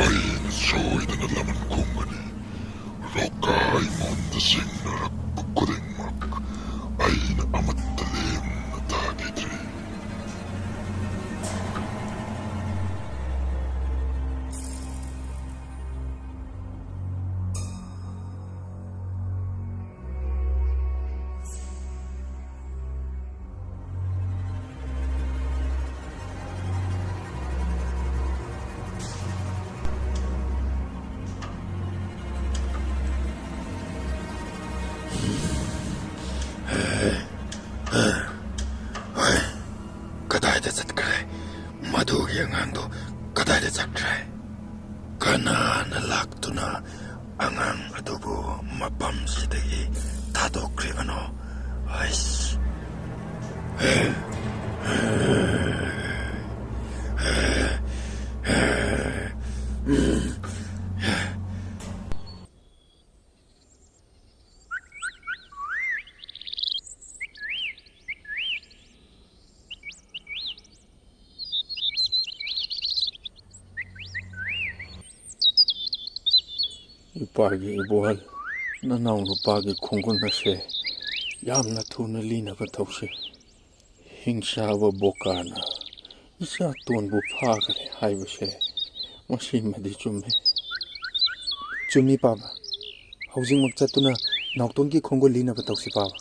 ꯑꯩꯅ ꯁꯣꯏꯗꯅ ꯂꯃꯟ ꯈꯨꯝꯒꯅꯤ. ꯔꯣꯀꯥ ꯑꯩꯉꯣꯟꯗ ꯁꯤꯡꯅꯔꯛꯄ ꯈꯨꯗꯤꯡꯃꯛ ꯑꯩꯅ ꯑꯃꯠꯇ ꯂꯦꯝꯅ ꯇꯥꯈꯤꯗ꯭ꯔꯤ. ꯀꯗꯥꯏꯗ ꯆꯠꯈ꯭ꯔꯦ? ꯃꯗꯨꯒꯤ ꯑꯉꯥꯡꯗꯣ ꯀꯗꯥꯏꯗ ꯆꯠꯈ꯭ꯔꯦ? ꯀꯅꯥꯅ ꯂꯥꯛꯇꯨꯅ ꯑꯉꯥꯡ ꯑꯗꯨꯕꯨ ꯃꯐꯝꯁꯤꯗꯒꯤ ꯊꯥꯗꯣꯛꯈ꯭ꯔꯤꯕꯅꯣ? ꯑꯩꯁ! ꯏꯄꯥꯒꯤ ꯏꯕꯣꯍꯜ, ꯅꯅꯥꯎ ꯅꯨꯄꯥꯒꯤ ꯈꯣꯡꯒꯨꯟ ꯑꯁꯦ ꯌꯥꯝꯅ ꯊꯨꯅ ꯂꯤꯅꯕ ꯇꯧꯁꯤ. ꯍꯤꯡꯁꯥꯕ ꯕꯣꯀꯥꯅ ꯏꯆꯥ ꯇꯣꯟꯕꯨ ꯐꯥꯈ꯭ꯔꯦ ꯍꯥꯏꯕꯁꯦ ꯃꯁꯤꯃꯗꯤ ꯆꯨꯝꯃꯦ. ꯆꯨꯝꯃꯤ ꯄꯥꯕ. ꯍꯧꯖꯤꯛꯃꯛ ꯆꯠꯇꯨꯅ ꯅꯥꯎꯇꯣꯟꯒꯤ ꯈꯣꯡꯒꯨꯜ ꯂꯤꯅꯕ ꯇꯧꯁꯤ ꯄꯥꯕ.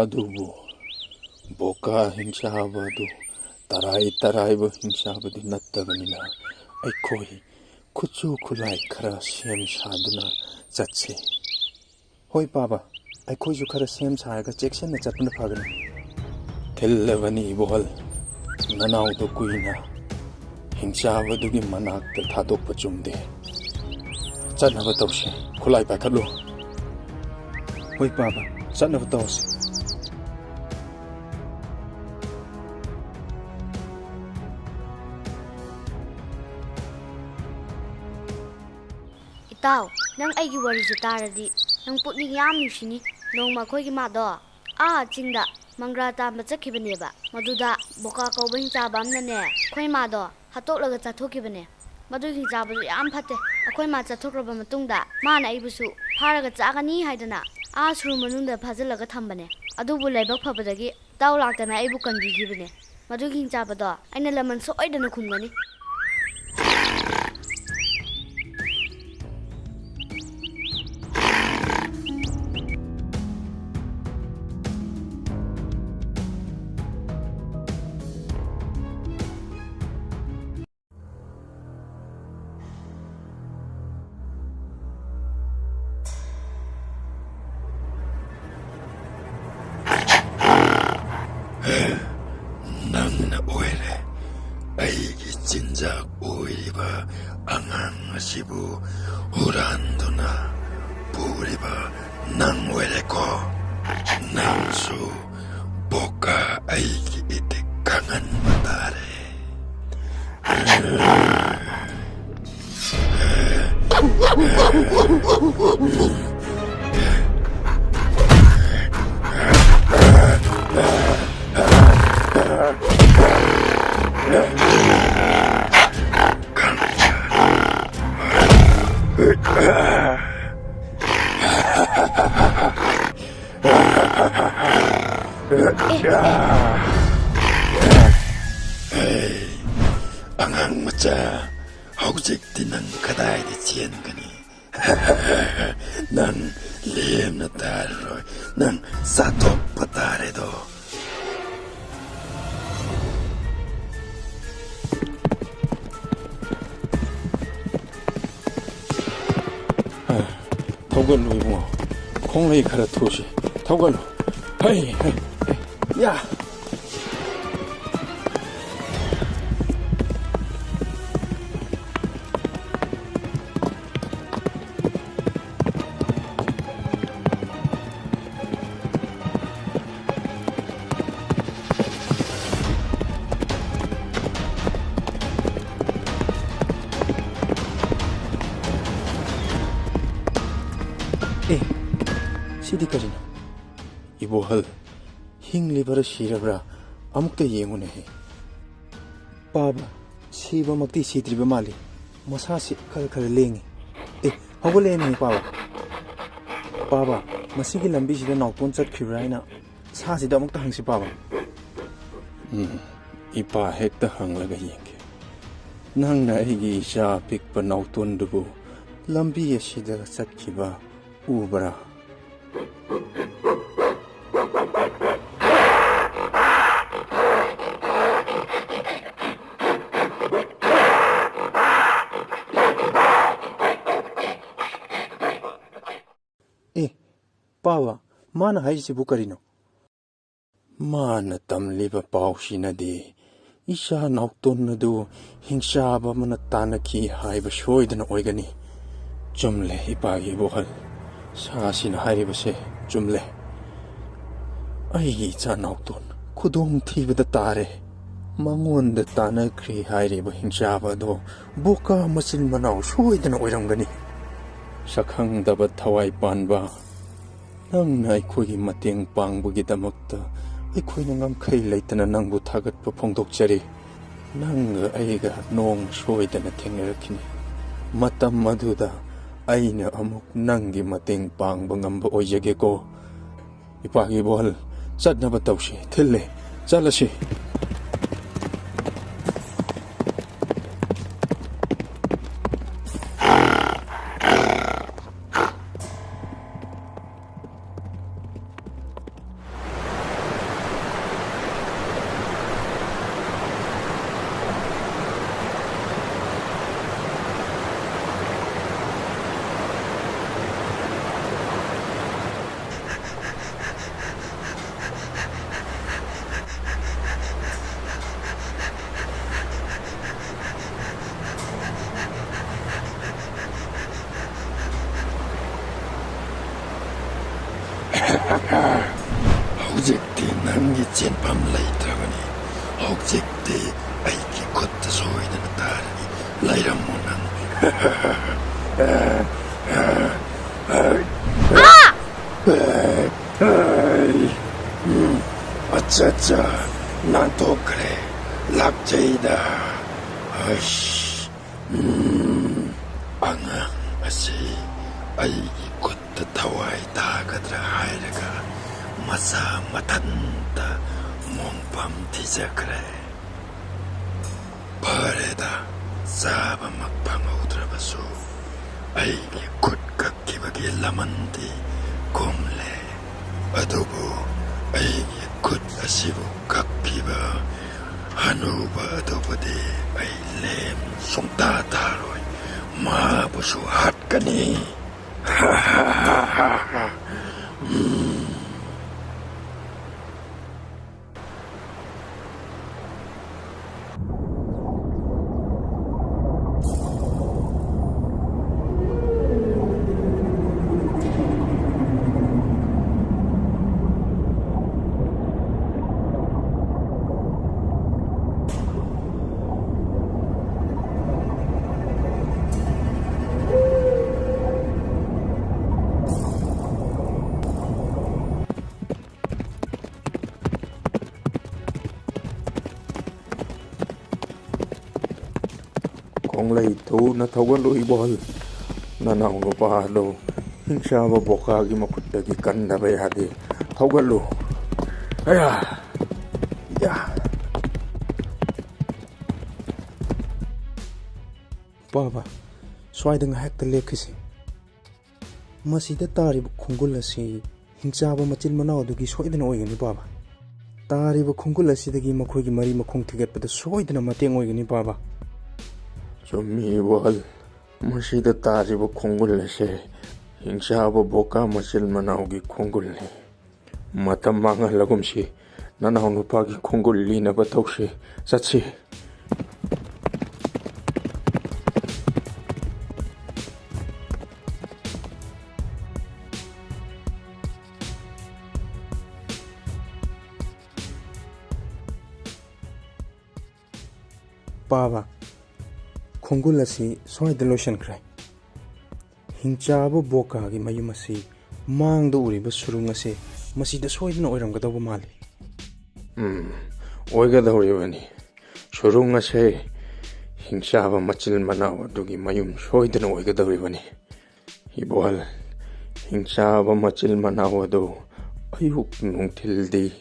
ꯑꯗꯨꯕꯨ ꯕꯣꯀꯥ ꯍꯤꯡꯁꯥꯕ ꯑꯗꯨ ꯇꯔꯥꯏꯕ ꯍꯤꯡꯁꯥꯕꯗꯤ ꯅꯠꯇꯕꯅꯤꯅ ꯑꯩꯈꯣꯏ ꯈꯨꯠꯁꯨ ꯈꯨꯠꯂꯥꯏ ꯈꯔ ꯁꯦꯝ ꯁꯥꯗꯨꯅ ꯆꯠꯁꯤ. ꯍꯣꯏ ꯄꯥꯕ, ꯑꯩꯈꯣꯏꯁꯨ ꯈꯔ ꯁꯦꯝ ꯁꯥꯔꯒ ꯆꯦꯛꯁꯤꯟꯅ ꯆꯠꯄꯅ ꯐꯒꯅꯤ. ꯊꯤꯜꯂꯕꯅꯤ ꯏꯕꯣꯍꯜ. ꯅꯅꯥꯎꯗꯣ ꯀꯨꯏꯅ ꯍꯤꯡꯆꯥꯕꯗꯨꯒꯤ ꯃꯅꯥꯛꯇ ꯊꯥꯗꯣꯛꯄ ꯆꯨꯝꯗꯦ. ꯆꯠꯅꯕ ꯇꯧꯁꯤ. ꯈꯨꯠꯂꯥꯏ ꯄꯥꯏꯈꯠꯂꯨ. ꯍꯣꯏ ꯄꯥꯕ, ꯆꯠꯅꯕ ꯇꯧꯔꯁꯤ. ꯏꯇꯥꯎ, ꯅꯪ ꯑꯩꯒꯤ ꯋꯥꯔꯤꯁꯦ ꯇꯥꯔꯗꯤ ꯅꯪ ꯄꯨꯛꯅꯤꯡ ꯌꯥꯝ ꯅꯨꯡꯁꯤꯅꯤ. ꯅꯣꯡꯃ ꯑꯩꯈꯣꯏꯒꯤ ꯃꯥꯗꯣ ꯆꯤꯡꯗ ꯃꯪꯒ꯭ꯔꯥ ꯇꯥꯟꯕ ꯆꯠꯈꯤꯕꯅꯦꯕ. ꯃꯗꯨꯗ ꯕꯣꯀꯥ ꯀꯧꯕ ꯍꯤꯡꯆꯥꯕ ꯑꯃꯅꯅꯦ ꯑꯩꯈꯣꯏ ꯃꯥꯗꯣ ꯍꯥꯠꯇꯣꯛꯂꯒ ꯆꯥꯊꯣꯛꯈꯤꯕꯅꯦ. ꯃꯗꯨꯒꯤ ꯍꯤꯡꯆꯥꯕꯗꯨ ꯌꯥꯝ ꯐꯠꯇꯦ. ꯑꯩꯈꯣꯏ ꯃꯥ ꯆꯠꯊꯣꯛꯈ꯭ꯔꯕ ꯃꯇꯨꯡꯗ ꯃꯥꯅ ꯑꯩꯕꯨꯁꯨ ꯐꯥꯔꯒ ꯆꯥꯒꯅꯤ ꯍꯥꯏꯗꯅ ꯁꯨꯔꯨꯡ ꯃꯅꯨꯡꯗ ꯐꯥꯖꯤꯜꯂꯒ ꯊꯝꯕꯅꯦ. ꯑꯗꯨꯕꯨ ꯂꯥꯏꯕꯛ ꯐꯕꯗꯒꯤ ꯗꯥꯎ ꯂꯥꯛꯇꯅ ꯑꯩꯕꯨ ꯀꯟꯕꯤꯈꯤꯕꯅꯦ ꯃꯗꯨꯒꯤ ꯍꯤꯡꯆꯥꯕꯗꯣ ꯑꯩꯅ ꯂꯃꯟ ꯁꯣꯏꯗꯅ ꯈꯨꯝꯒꯅꯤ ꯅꯪꯅ ꯑꯣꯏꯔꯦ ꯑꯩꯒꯤ ꯆꯤꯟꯖꯥꯛ ꯑꯣꯏꯔꯤꯕ ꯑꯉꯥꯡ ꯑꯁꯤꯕꯨ ꯍꯨꯔꯥꯟꯗꯨꯅ ꯄꯨꯔꯤꯕ ꯅꯪ ꯑꯣꯏꯔꯦꯀꯣ ꯅꯪꯁꯨ ꯕꯣꯀꯥ ꯑꯩꯒꯤ ꯏꯇꯤꯛ ꯈꯪꯍꯟꯕ ꯇꯥꯔꯦ ꯑꯉꯥꯡ ꯃꯆꯥ ꯍꯧꯖꯤꯛꯇꯤ ꯅꯪ ꯀꯗꯥꯏꯗ ꯆꯦꯟꯒꯅꯤ ꯅꯪ ꯂꯦꯝꯅ ꯇꯥꯔꯔꯣꯏ ꯅꯪ ꯆꯥꯊꯣꯛꯄ ꯇꯥꯔꯦꯗꯣ ꯊꯧꯒꯠꯂꯨ 이봉아 콩레이 khara thusi ꯊꯧꯒꯠꯂꯨ ꯍꯩ 야 시디 까지나 이보할 힝리버라 시라브라 아무것도 예문해 바바 시바 막디 시드리바 말리 마사시 칼칼 랭이 하고레니 바바 마시기 람비시다 나오톤 ꯆꯠꯈꯤꯕ꯭ꯔꯥ 사시다 ꯑꯃꯨꯛꯇ 항시 바바 이빠 헥다 항라가 ꯌꯦꯡꯒꯦ ꯅꯪꯅ ꯑꯩꯒꯤ ꯏꯆꯥ ꯄꯤꯛꯄ ꯅꯥꯎꯇꯣꯟꯗꯨꯕꯨ ꯂꯝꯕꯤ ꯑꯁꯤꯗ ꯆꯠꯈꯤꯕ ꯎꯕ꯭ꯔꯥ पावा माना हाइसिबु करिनो माना तमलिबा पाउसिनदि इशा नाउतोनदु हिंसाबा मन तानखि हाइबा सोइदना ओइगनि चुमले इपागी बोहल सासिन हाइरिबसे चुमले अइगी चा नाउतोन खुदोंग थीबदा तारे मंगोंद तानख्रि हाइरिबा हिंसाबादो बोका मचिन मनाउ सोइदना ओइरंगनि सखंगदबा थवाइ Panba नंना अखोगी मतेंग पांगबगीदमक्ता अखोइना ngamkhai leitana nangbu thagatpa phongdokchari nanga aiga nong soidana thengnarakini matam maduda aina amuk nangi mateng pangba ngamba oijage ko ipagi bol chatnaba tawsi thille chalasi ꯍꯧꯖꯤꯛꯇꯤ ꯅꯪꯒꯤ ꯆꯦꯟꯐꯝ ꯂꯩꯇ꯭ꯔꯕꯅꯤ ꯍꯧꯖꯤꯛꯇꯤ ꯑꯩꯒꯤ ꯈꯨꯠꯇ ꯁꯣꯏꯗꯅ ꯇꯥꯔꯅꯤ ꯂꯩꯔꯝꯃꯣ ꯅꯪ ꯑꯠꯆꯥ ꯑꯠꯆꯥ ꯅꯥꯟꯊꯣꯛꯈ꯭ꯔꯦ ꯂꯥꯛꯆꯩꯗ ꯑꯉꯥꯡ ꯑꯁꯤ ꯑꯩꯒꯤ ꯈꯨꯠꯇ ꯊꯋꯥꯏ ꯇꯥꯒꯗ꯭ꯔꯥ ꯍꯥꯏꯔꯒ masa mathanta mongpam thijakre pareda saba makpangaudrabasu aigi khut kakkibagi lamandi komle adubu aigi khut asibu kakkiba hanuba adubadi ai lem sungta taroi mabusu hatkani Kong lay thu na thawan lui bol na naw no pa lo hingsha ba boka gi makut da gi kan da ba ya de thawan lu aya ya Baba, swayda ngahakta lekhisi. Masida tarib khungul asi hingchaba machil manaw dugi soidana oigani baba. Tarib khungul asidagi makhoigi mari makhong thigatpada soidana mateng oigani baba. Chumi wal masida taribu khongul se hingsaba boka machil manaw gi khongul ne matam manga lagum si nanaw no pa gi khongul li na ba thokse sachi Baba, khungul asi soida lotion krai. Hingchaba boka gi mayum asi mangda uriba surung asi masida soidana oiramgadawa mali. oigadawribani surung ase hingsaba machil manaw dugi mayum soidana oigadawribani ibol hingsaba machil manaw do ayuk nungthildi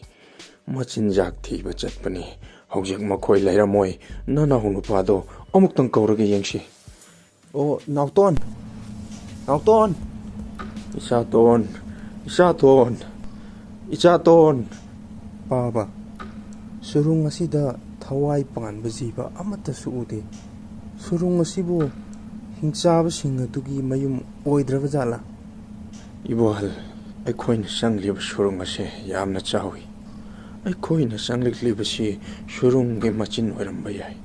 machinjak thiba chatpani hojik makhoi lairamoi nanaw nupado amuktang kaurage yengsi Oh, Nauton! Nauton! Isaton! Baba, surung asida thawai panganba jiba amata suude. Surung asibu hingchaba singa dugi mayum oidraba jala. Ibol aikoina sanglib surung ase yamna chawi aikoina sanglib si surung ge machin oiramba yai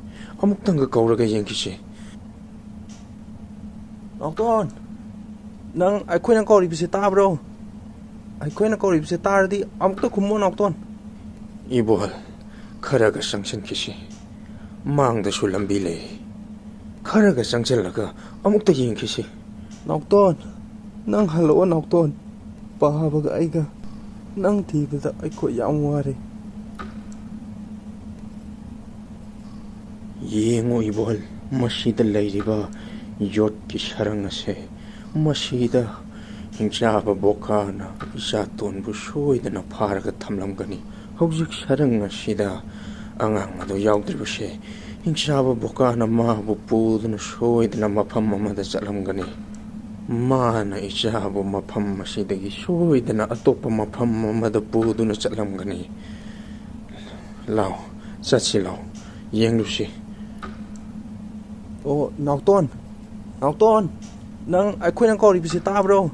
amuktang kauraga yengkisi Nauton! Nang aikoina kauribise tabro? Aikoina kauribise tardi amukta khummo Nauton. Ibol kharaga sangsan kisi mangda sulambi le kharaga sangchalaga amukta yengkisi Nauton! Nang halo Nauton! Bahabaga aiga nang thibada aiko yam ware. Yengo ibol masida lairiba yot ki sarang ase masida hingchaba bokana isaton bu soidana pharaga thamlamgani hojik sarang asida angang ado yaudribase hingchaba bokana ma bu pudna soidana mafam amada chalamgani mana ichabu mafam asidagi soidana atopa mafam amada puduna chalamgani law sachi law yenglusi Oh, Nauton! Nauton! Nang aikoina kauribise tabro?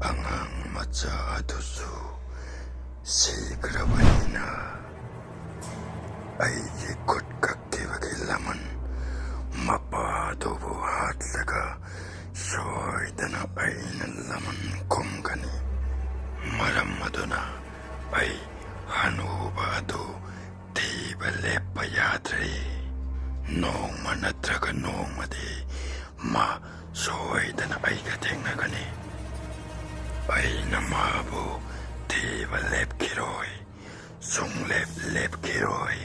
Angang macha adusu sigrabana aigi khut kakkibagi laman mapa dobu hatlaga soidana aina laman komgani maduna ai hanuba adu thiba leppa yadre nongma natraga nongmadi ma soidana aiga thengnagani aina mabu thiba lepkiroi sunglep lepkiroi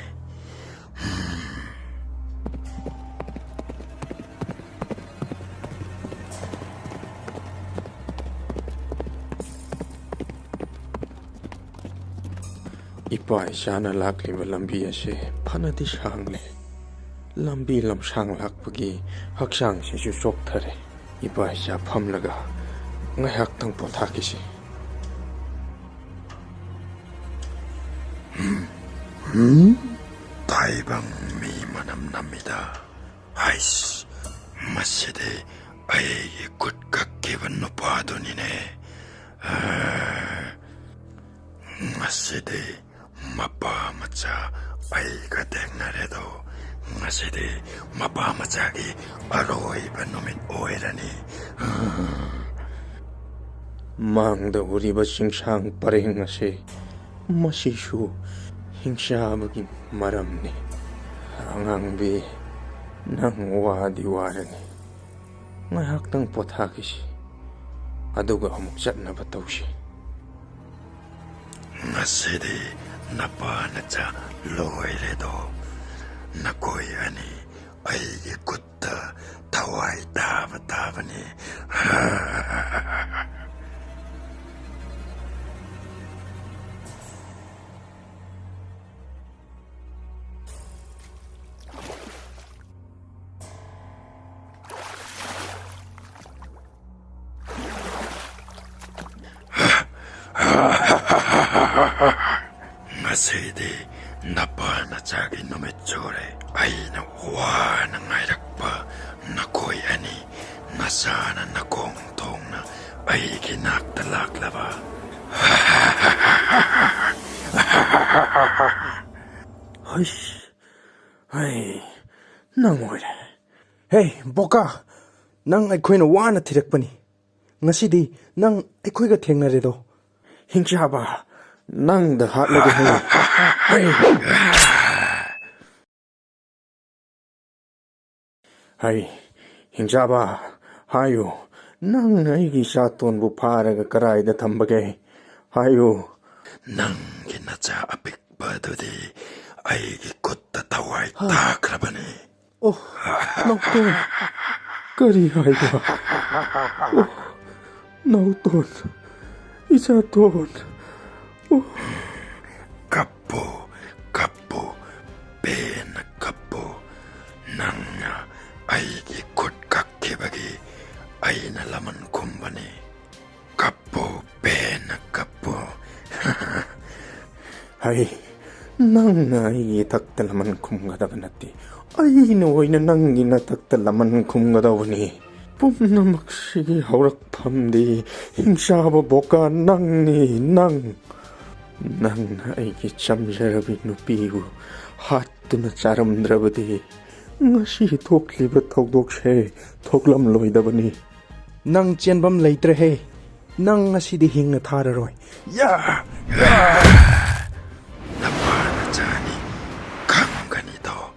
Ipa isana lakliba lambi ase phanadi sangle lambi lamsang lakpagi haksang sisu chokthare ipa isa phamlaga ngaihak tang pothakisi taibang mi manam namida hais maside ai kut kakkiban nupadunine maside mapa macha ai ka tengnaredo maside mapa macha gi aroi banumit oirani mangda uriba singsang pareng ase masisu hingsabagi maramni angangbi nang wadi warani ngaihak tang pothakisi aduga amuk chatnaba tawsi maside napa nacha loiredo nakoi ani ai kutta tawai tabani Masidi napa na chagi numitsure aina wana ngairakpa nakoi ani nasana nakong tong na ay kinakdalaklaba Ay nang oire hey boka nang aikoina wana thirakpani ngasidi nang aikoiga thengnaredo hingchaba nang da hatlage hey hey hingchaba hayo nang aigi saton bu pharaga karaida thambage hayo nang ginacha apik badudi ay kutta tawai takrabani oh nauton kari hayo oh nauton isa ton Kapo, ben kapo, nanga ay kut kakibagi ay nalaman kumbani. Kapo, ben kapo. Ay, nang ay taktalaman kumgadabanati. Ay naway na nang ginataktalaman kumgadawani. Pumnamaksigi haurak pamdi, hingsaba boka nang ni nang. Nang ay kichamjarabi nupigu, hatuna charamdrabadi. Ngasi thokliba thokdokse thoklam loidabani. Nang chenbam leitre he. Nang ngasidi hingna thararoy. Ya! Napana chani, kanganito.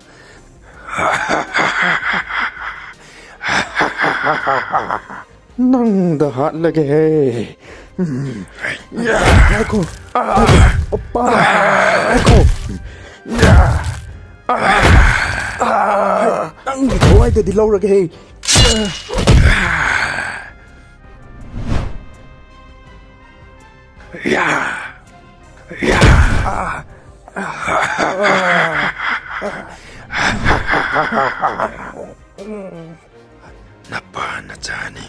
Nang dahat lagi he. Ako. Opa. Ako. Nang dito ay dilaw lagi he. Napana chani,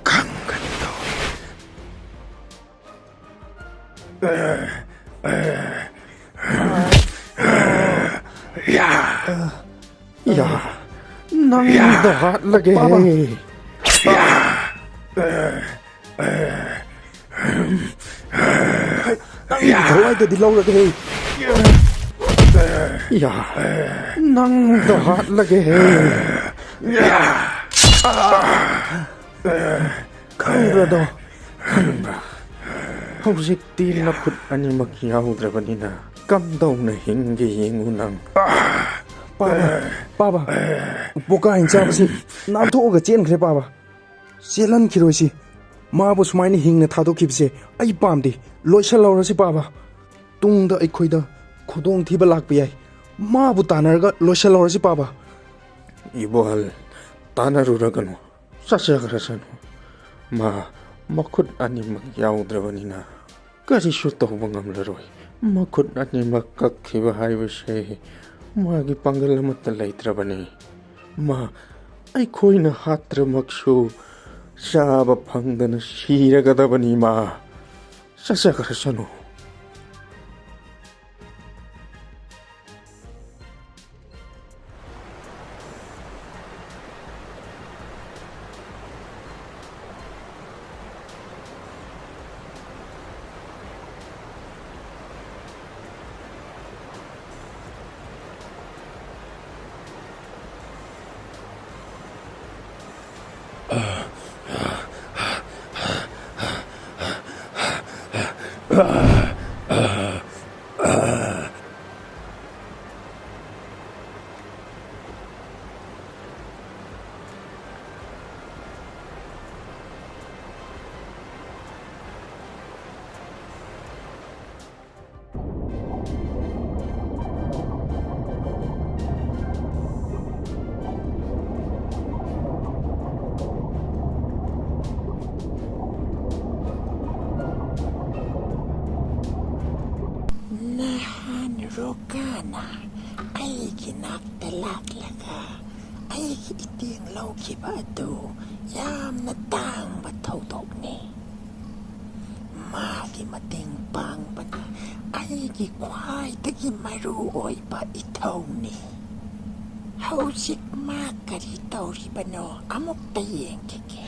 kanganito. Nang dahat lagi he. Nang dito ay dilaw lagi he. Nang dahat lagi he. Kangrado. ꯍꯧꯖꯤꯛꯇꯤ ꯅꯈꯨꯠ ꯑꯅꯤꯃꯛ ꯌꯥꯎꯗ꯭ꯔꯕꯅꯤꯅ ꯀꯝꯗꯧꯅ ꯍꯤꯡꯒꯦ ꯌꯦꯡꯉꯨ ꯅꯪ. ꯄꯥꯕ ꯕꯣꯀꯥ ꯍꯤꯡꯆꯥꯕꯁꯤ ꯅꯥꯟꯊꯣꯛꯑꯒ ꯆꯦꯟꯈ꯭ꯔꯦ ꯄꯥꯕ. ꯆꯦꯜꯍꯟꯈꯤꯔꯣꯏꯁꯤ. ꯃꯥꯕꯨ ꯁꯨꯃꯥꯏꯅ ꯍꯤꯡꯅ ꯊꯥꯗꯣꯛꯈꯤꯕꯁꯦ ꯑꯩ ꯄꯥꯝꯗꯦ. ꯂꯣꯏꯁꯤꯜꯍꯧꯔꯁꯤ ꯄꯥꯕ. ꯇꯨꯡꯗ ꯑꯩꯈꯣꯏꯗ ꯈꯨꯗꯣꯡꯊꯤꯕ ꯂꯥꯛꯄ ꯌꯥꯏ. ꯃꯥꯕꯨ ꯇꯥꯟꯅꯔꯒ ꯂꯣꯏꯁꯤꯜꯍꯧꯔꯁꯤ ꯄꯥꯕ. 이보할 따나루라가노 ꯆꯠꯆꯈ꯭ꯔꯁꯅꯨ. ꯃꯈꯨꯠ ꯑꯅꯤꯃꯛ ꯌꯥꯎꯗ꯭ꯔꯕꯅꯤ나 ꯀꯔꯤꯁꯨ ꯇꯧꯕ ꯉꯝꯂꯔꯣꯏ. ꯃꯈꯨꯠ ꯑꯅꯤꯃꯛ ꯀꯛꯈꯤꯕ ꯍꯥꯏꯕꯁꯦ ꯃꯥꯒꯤ ꯄꯥꯡꯒꯜ ꯑꯃꯠꯇ ꯂꯩꯇ꯭ꯔꯕꯅꯤ. ꯑꯩꯈꯣꯏꯅ ꯍꯥꯠꯇ꯭ꯔꯃꯛꯁꯨ ꯆꯥꯕ ꯐꯪꯗꯅ ꯁꯤꯔꯒꯗꯕꯅꯤ. ꯆꯠꯆꯈ꯭ꯔꯁꯅꯨ. ꯔꯣꯀꯥꯅ ꯑꯩꯒꯤ ꯅꯥꯛꯇ ꯂꯥꯛꯂꯒ ꯑꯩꯒꯤ ꯏꯇꯦꯡ ꯂꯧꯈꯤꯕ ꯑꯗꯨ ꯌꯥꯝꯅ ꯇꯥꯡꯕ ꯊꯧꯗꯣꯛꯅꯤ. ꯃꯥꯒꯤ ꯃꯇꯦꯡ ꯄꯥꯡꯕꯅ ꯑꯩꯒꯤ ꯈ꯭ꯋꯥꯏꯗꯒꯤ ꯃꯔꯨ ꯑꯣꯏꯕ ꯏꯊꯧꯅꯤ. ꯍꯧꯖꯤꯛ ꯃꯥ ꯀꯔꯤ ꯇꯧꯔꯤꯕꯅꯣ ꯑꯃꯨꯛꯇ ꯌꯦꯡꯈꯤꯒꯦ.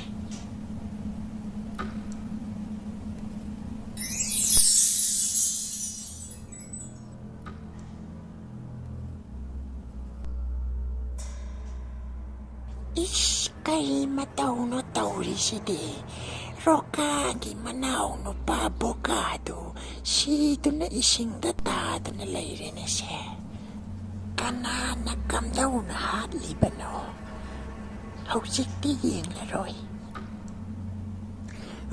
이씨, ꯀꯔꯤ ꯃꯇꯧꯅꯣ ꯇꯧꯔꯤꯁꯤꯗꯤ? ꯔꯣꯀꯥꯒꯤ ꯃꯅꯥꯎ ꯅꯨꯄꯥ ꯕꯣꯀꯥꯗꯨ ꯁꯤꯗꯨꯅ ꯏꯁꯤꯡꯗ ꯇꯥꯗꯨꯅ ꯂꯩꯔꯦꯅꯦꯁꯦ. ꯀꯅꯥꯅ ꯀꯝꯗꯧꯅ ꯍꯥꯠꯂꯤꯕꯅꯣ? ꯍꯧꯖꯤꯛꯇꯤ ꯌꯦꯡꯂꯔꯣꯏ.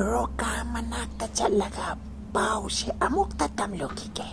ꯔꯣꯀꯥ ꯃꯅꯥꯛꯇ ꯆꯠꯂꯒ ꯄꯥꯎꯁꯦ ꯑꯃꯨꯛꯇ ꯇꯝꯂꯨꯈꯤꯒꯦ.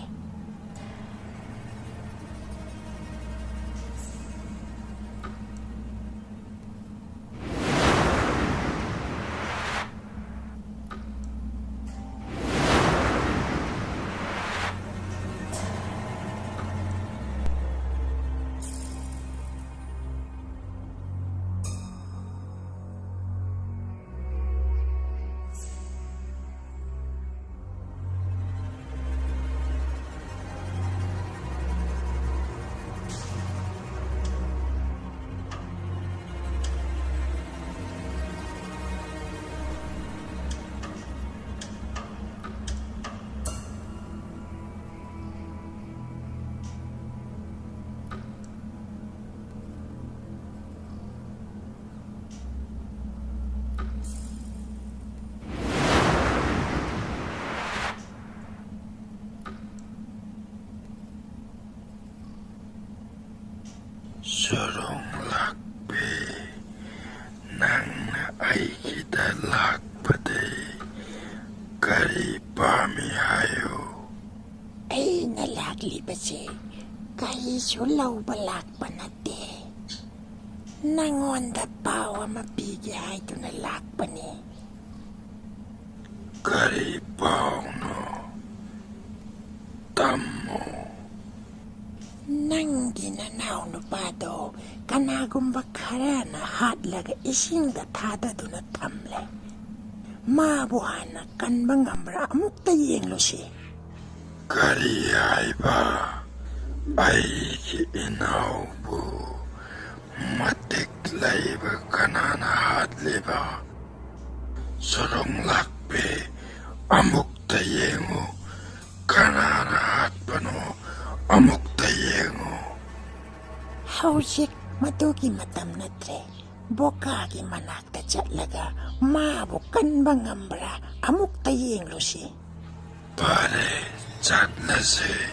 Surong lakbe nang aigida lakpade kari pami hayo. ꯑꯩꯅ ꯂꯥꯛꯂꯤꯕꯁꯦ ꯀꯔꯤꯁꯨ ꯂꯧꯕ ꯂꯥꯛꯄ ꯅꯠꯇꯦ. ꯅꯪꯉꯣꯟꯗ ꯄꯥꯎ ꯑꯃ ꯄꯤꯒꯦ ꯍꯥꯏꯗꯨꯅ ꯂꯥꯛꯄꯅꯤ. Kari pauno tammo. ꯅꯪꯒꯤ ꯅꯅꯥꯎ ꯅꯨꯄꯥꯗꯣ ꯀꯅꯥꯒꯨꯝꯕ ꯈꯔꯅ ꯍꯥꯠꯂꯒ ꯏꯁꯤꯡꯗ ꯊꯥꯗꯗꯨꯅ ꯊꯝꯂꯦ. ꯃꯥꯕꯨ ꯍꯥꯟꯅ ꯀꯟꯕ ꯉꯝꯕ꯭ꯔꯥ ꯑꯃꯨꯛꯇ ꯌꯦꯡꯂꯨꯁꯤ. Kari haiba aigi inaubu matik laiba kanana hadliba. Surong lakbe amukta yengu kanana hatpano amukta yengu. ꯍꯧꯖꯤꯛ ꯃꯗꯨꯒꯤ ꯃꯇꯝ ꯅꯠꯇ꯭ꯔꯦ. ꯕꯣꯀꯥꯒꯤ ꯃꯅꯥꯛꯇ ꯆꯠꯂꯒ ꯃꯥꯕꯨ ꯀꯟꯕ ꯉꯝꯕ꯭ꯔꯥ ꯑꯃꯨꯛꯇ ꯌꯦꯡꯂꯨꯁꯤ. Pare, chatnase.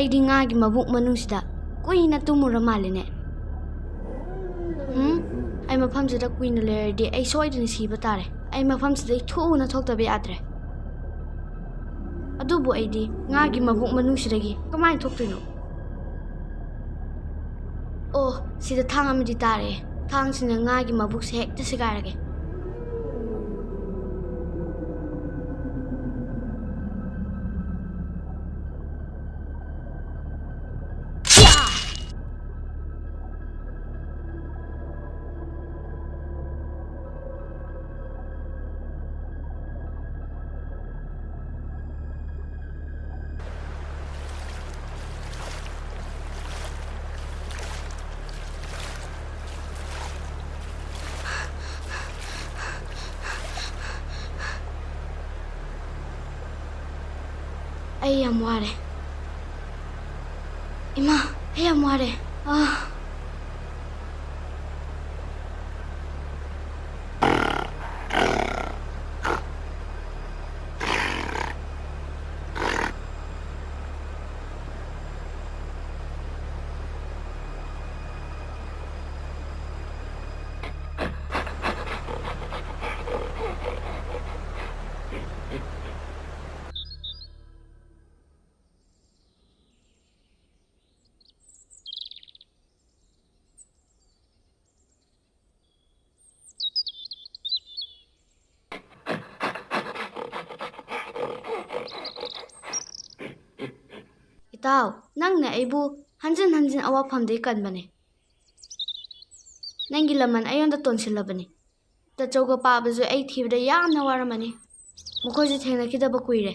ꯑꯩꯗꯤ ꯉꯥꯒꯤ ꯃꯕꯨꯛ ꯃꯅꯨꯡꯁꯤꯗ ꯀꯨꯏꯅ ꯇꯨꯝꯃꯨꯔ ꯃꯥꯜꯂꯦꯅꯦ ꯑꯩ ꯃꯐꯝꯁꯤꯗ ꯀꯨꯏꯅ ꯂꯩꯔꯗꯤ ꯑꯩ ꯁꯣꯏꯗꯅ ꯁꯤꯕ ꯇꯥꯔꯦ ꯑꯩ ꯃꯐꯝꯁꯤꯗꯩ ꯊꯨꯅ ꯊꯣꯛꯇꯕ ꯌꯥꯗ꯭ꯔꯦ ꯑꯗꯨꯕꯨ ꯑꯩꯗꯤ ꯉꯥꯒꯤ ꯃꯕꯨꯛ ꯃꯅꯨꯡꯁꯤꯗꯒꯤ ꯀꯃꯥꯏꯅ ꯊꯣꯛꯇꯣꯏꯅꯣ ꯑꯣ ꯁꯤꯗ ꯊꯥꯡ ꯑꯃꯗꯤ ꯇꯥꯔꯦ ꯊꯥꯡꯁꯤꯅ ꯉꯥꯒꯤ ꯃꯕꯨꯛꯁꯦ ꯍꯦꯛꯇ ꯁꯦꯒꯥꯏꯔꯒꯦ ꯑꯩ ꯌꯥꯝ ꯋꯥꯔꯦ ꯏꯃꯥ ꯑꯩ ꯌꯥꯝ ꯋꯥꯔꯦ ꯏꯇꯥꯎ ꯅꯪꯅ ꯑꯩꯕꯨ ꯍꯟꯖꯤꯟ ꯍꯟꯖꯤꯟ ꯑꯋꯥꯐꯝꯗꯒꯤ ꯀꯟꯕꯅꯦ ꯅꯪꯒꯤ ꯂꯃꯟ ꯑꯩꯉꯣꯟꯗ ꯇꯣꯟꯁꯤꯜꯂꯕꯅꯤ ꯇꯆꯧꯒ ꯄꯥꯕꯁꯨ ꯑꯩ ꯊꯤꯕꯗ ꯌꯥꯝꯅ ꯋꯥꯔꯝꯃꯅꯤ ꯃꯈꯣꯏꯁꯨ ꯊꯦꯡꯅꯈꯤꯗꯕ ꯀꯨꯏꯔꯦ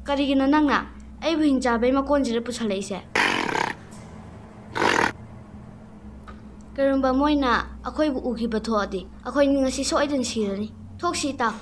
ꯀꯔꯤꯒꯤꯅꯣ ꯅꯪꯅ ꯑꯩꯕꯨ ꯍꯤꯡꯆꯥꯕꯩ ꯃꯀꯣꯟꯁꯤꯗ ꯄꯨꯁꯜꯂꯛꯏꯁꯦ ꯀꯔꯤꯒꯨꯝꯕ ꯃꯣꯏꯅ ꯑꯩꯈꯣꯏꯕꯨ ꯎꯈꯤꯕ ꯊꯣꯛꯑꯗꯤ ꯑꯩꯈꯣꯏꯅꯤ ꯉꯁꯤ ꯁꯣꯏꯗꯅ ꯁꯤꯔꯅꯤ ꯊꯣꯛꯁꯤ ꯏꯇꯥꯎ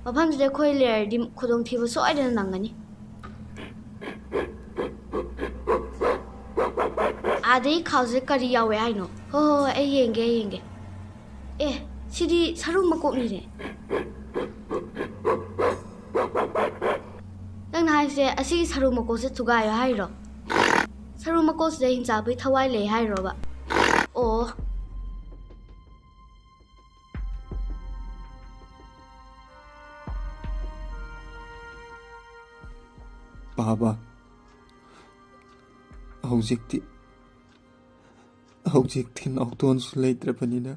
ꯃꯐꯝꯁꯤꯗ ꯑꯩꯈꯣꯏ ꯂꯩꯔꯗꯤ ꯈꯨꯗꯣꯡꯊꯤꯕ ꯁꯣꯏꯗꯅ ꯅꯪꯒꯅꯤ ꯑꯥꯗꯩ ꯈꯥꯎꯁꯦ ꯀꯔꯤ ꯌꯥꯎꯋꯦ ꯍꯥꯏꯅꯣ ꯍꯣꯏ ꯑꯩ ꯌꯦꯡꯒꯦ ꯁꯤꯗꯤ ꯁꯔꯨ ꯃꯀꯣꯛꯅꯤꯅꯦ ꯅꯪꯅ ꯍꯥꯏꯁꯦ ꯑꯁꯤꯒꯤ ꯁꯔꯨ ꯃꯀꯣꯛꯁꯦ ꯊꯨꯒꯥꯏꯌꯣ ꯍꯥꯏꯔꯣ ꯁꯔꯨ ꯃꯀꯣꯛꯁꯤꯗ ꯍꯤꯡꯆꯥꯕꯒꯤ ꯊꯋꯥꯏ ꯂꯩ ꯍꯥꯏꯔꯣꯕ ꯑꯣ ꯄꯥꯕ ꯍꯧꯖꯤꯛꯇꯤ ꯅꯥꯎꯇꯣꯟꯁꯨ ꯂꯩꯇ꯭ꯔꯕꯅꯤꯅ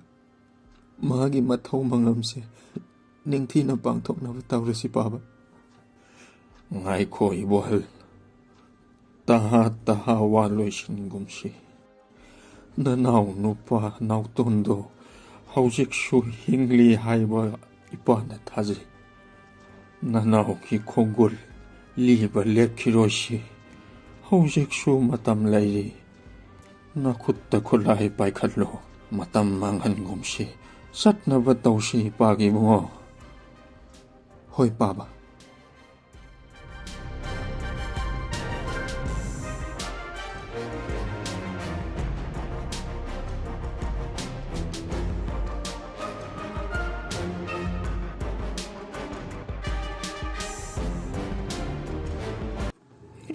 ꯃꯥꯒꯤ ꯃꯊꯧ ꯃꯉꯝꯁꯦ ꯅꯤꯡꯊꯤꯅ ꯄꯥꯡꯊꯣꯛꯅꯕ ꯇꯧꯔꯁꯤ ꯄꯥꯕ ꯉꯥꯏꯈꯣ ꯏꯕꯣꯍꯜ ꯇꯍꯥ ꯋꯥ ꯂꯣꯏꯁꯤꯟꯒꯨꯝꯁꯤ ꯅꯅꯥꯎ ꯅꯨꯄꯥ ꯅꯥꯎꯇꯣꯟꯗꯣ ꯍꯧꯖꯤꯛꯁꯨ ꯍꯤꯡꯂꯤ ꯍꯥꯏꯕ ꯏꯄꯥꯅ ꯊꯥꯖꯩ ꯅꯅꯥꯎꯒꯤ ꯈꯣꯡꯒꯨꯜ ꯂꯤꯕ ꯂꯦꯞꯈꯤꯔꯣꯏꯁꯤ ꯍꯧꯖꯤꯛꯁꯨ ꯃꯇꯝ ꯂꯩꯔꯤ ꯅꯈꯨꯠꯇ ꯈꯨꯠꯂꯥꯏ ꯄꯥꯏꯈꯠꯂꯣ ꯃꯇꯝ ꯃꯥꯡꯍꯟꯒꯨꯝꯁꯤ ꯆꯠꯅꯕ ꯇꯧꯁꯤ ꯏꯄꯥꯒꯤ ꯏꯕꯨꯡꯉꯣ ꯍꯣꯏ ꯄꯥꯕ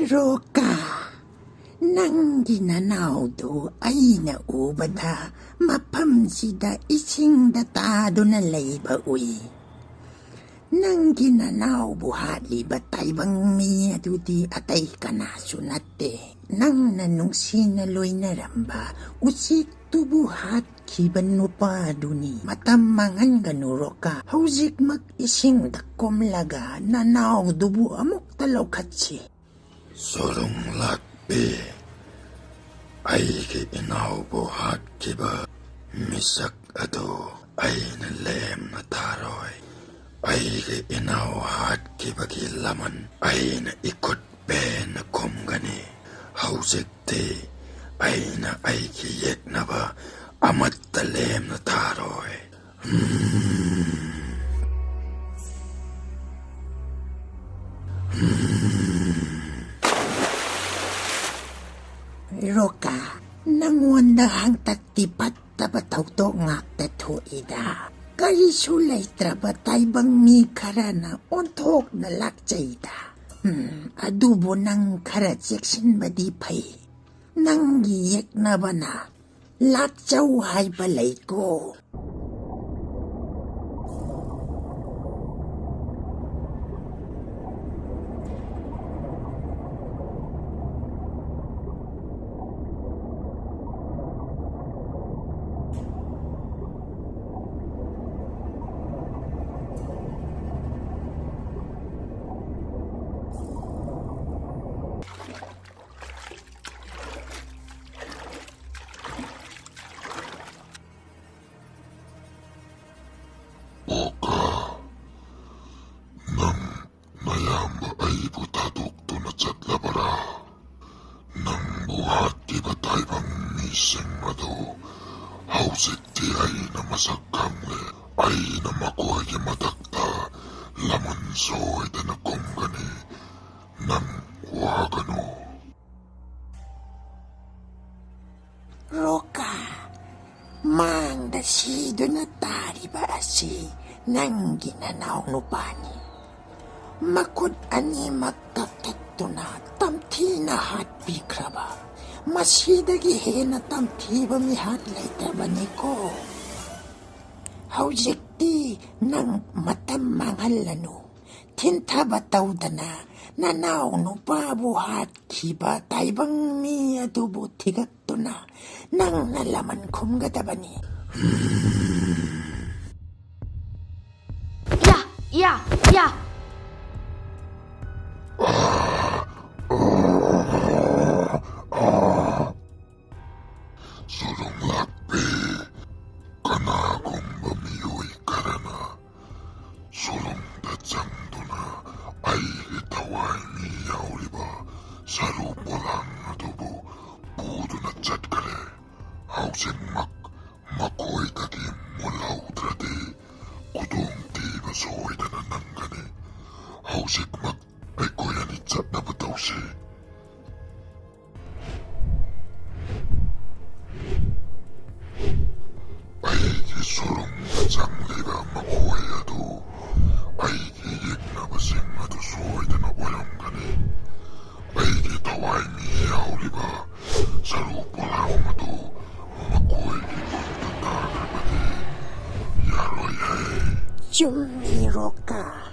Roka, nanggi nanawdo ay naubada, mapamsida ising datado na layba uy. Nanggi nanaw buhali batay bang miya dudi atay kanasunate. Nang nanong sinaloy na ramba, usik tubuhat kiban mo pa duni. Matamangan ganuro ka, hausik mag-ising dakom laga, nanaw dubu amok talaw katsi. Sorong lakbi, ay ki inaw buhat kiba, misak ado ay nalem na taroy. Ay ki inaw hat kiba ki laman, ay na ikot pe na kumgani. Hausik ti, ay na ay kiyek na ba, amat talem na taroy. Roka, nangwanda hang tatipat tabataw to ngak tato ida. Kari sulay trabatay bang mi karana ontok na lakchay da. Adubo ng karatseksin badipay. Nang giyek na ba na, lakcaw hay balay ko. Mayamba ay butadukto na tsatlabara. Nang buhat di batay bang miseng mado. Hausik di ay na masagkamle. Ay na makuha di madakta. Laman soy da na kumgani. Nang wagano. Roka, mang dasido na tari ba asi nang ginanaw no pani. Makod ani magkakekto na tamti na hat bikraba. Masidagi he na tamti ba mi hat laita ba niko. Hausik di nang matamangal lano. Tinta ba tawda na nanaw no pabuhat kiba taybang mi adubo tigakto na nang nalaman kong gadabani. Ya! Surong lakbi, kanakong bamiyoy karana. Surong datsang na ay itaway miyaw liba. Sarupo lang adobo, pudo na tsat kare. Hausing makoy dagi mulaw trade. Kudong di masoy na nanangani. Hausing ay kuya ni tsat na bataw si. Ay surong datsang liba makoy ado. Ay yik na basing ado soy na nawayang kani. Ay taway miyaw liba. Sarupo lang ado. Makoy kipang tatagal ba di. Yaroy ay. Jumi Roka.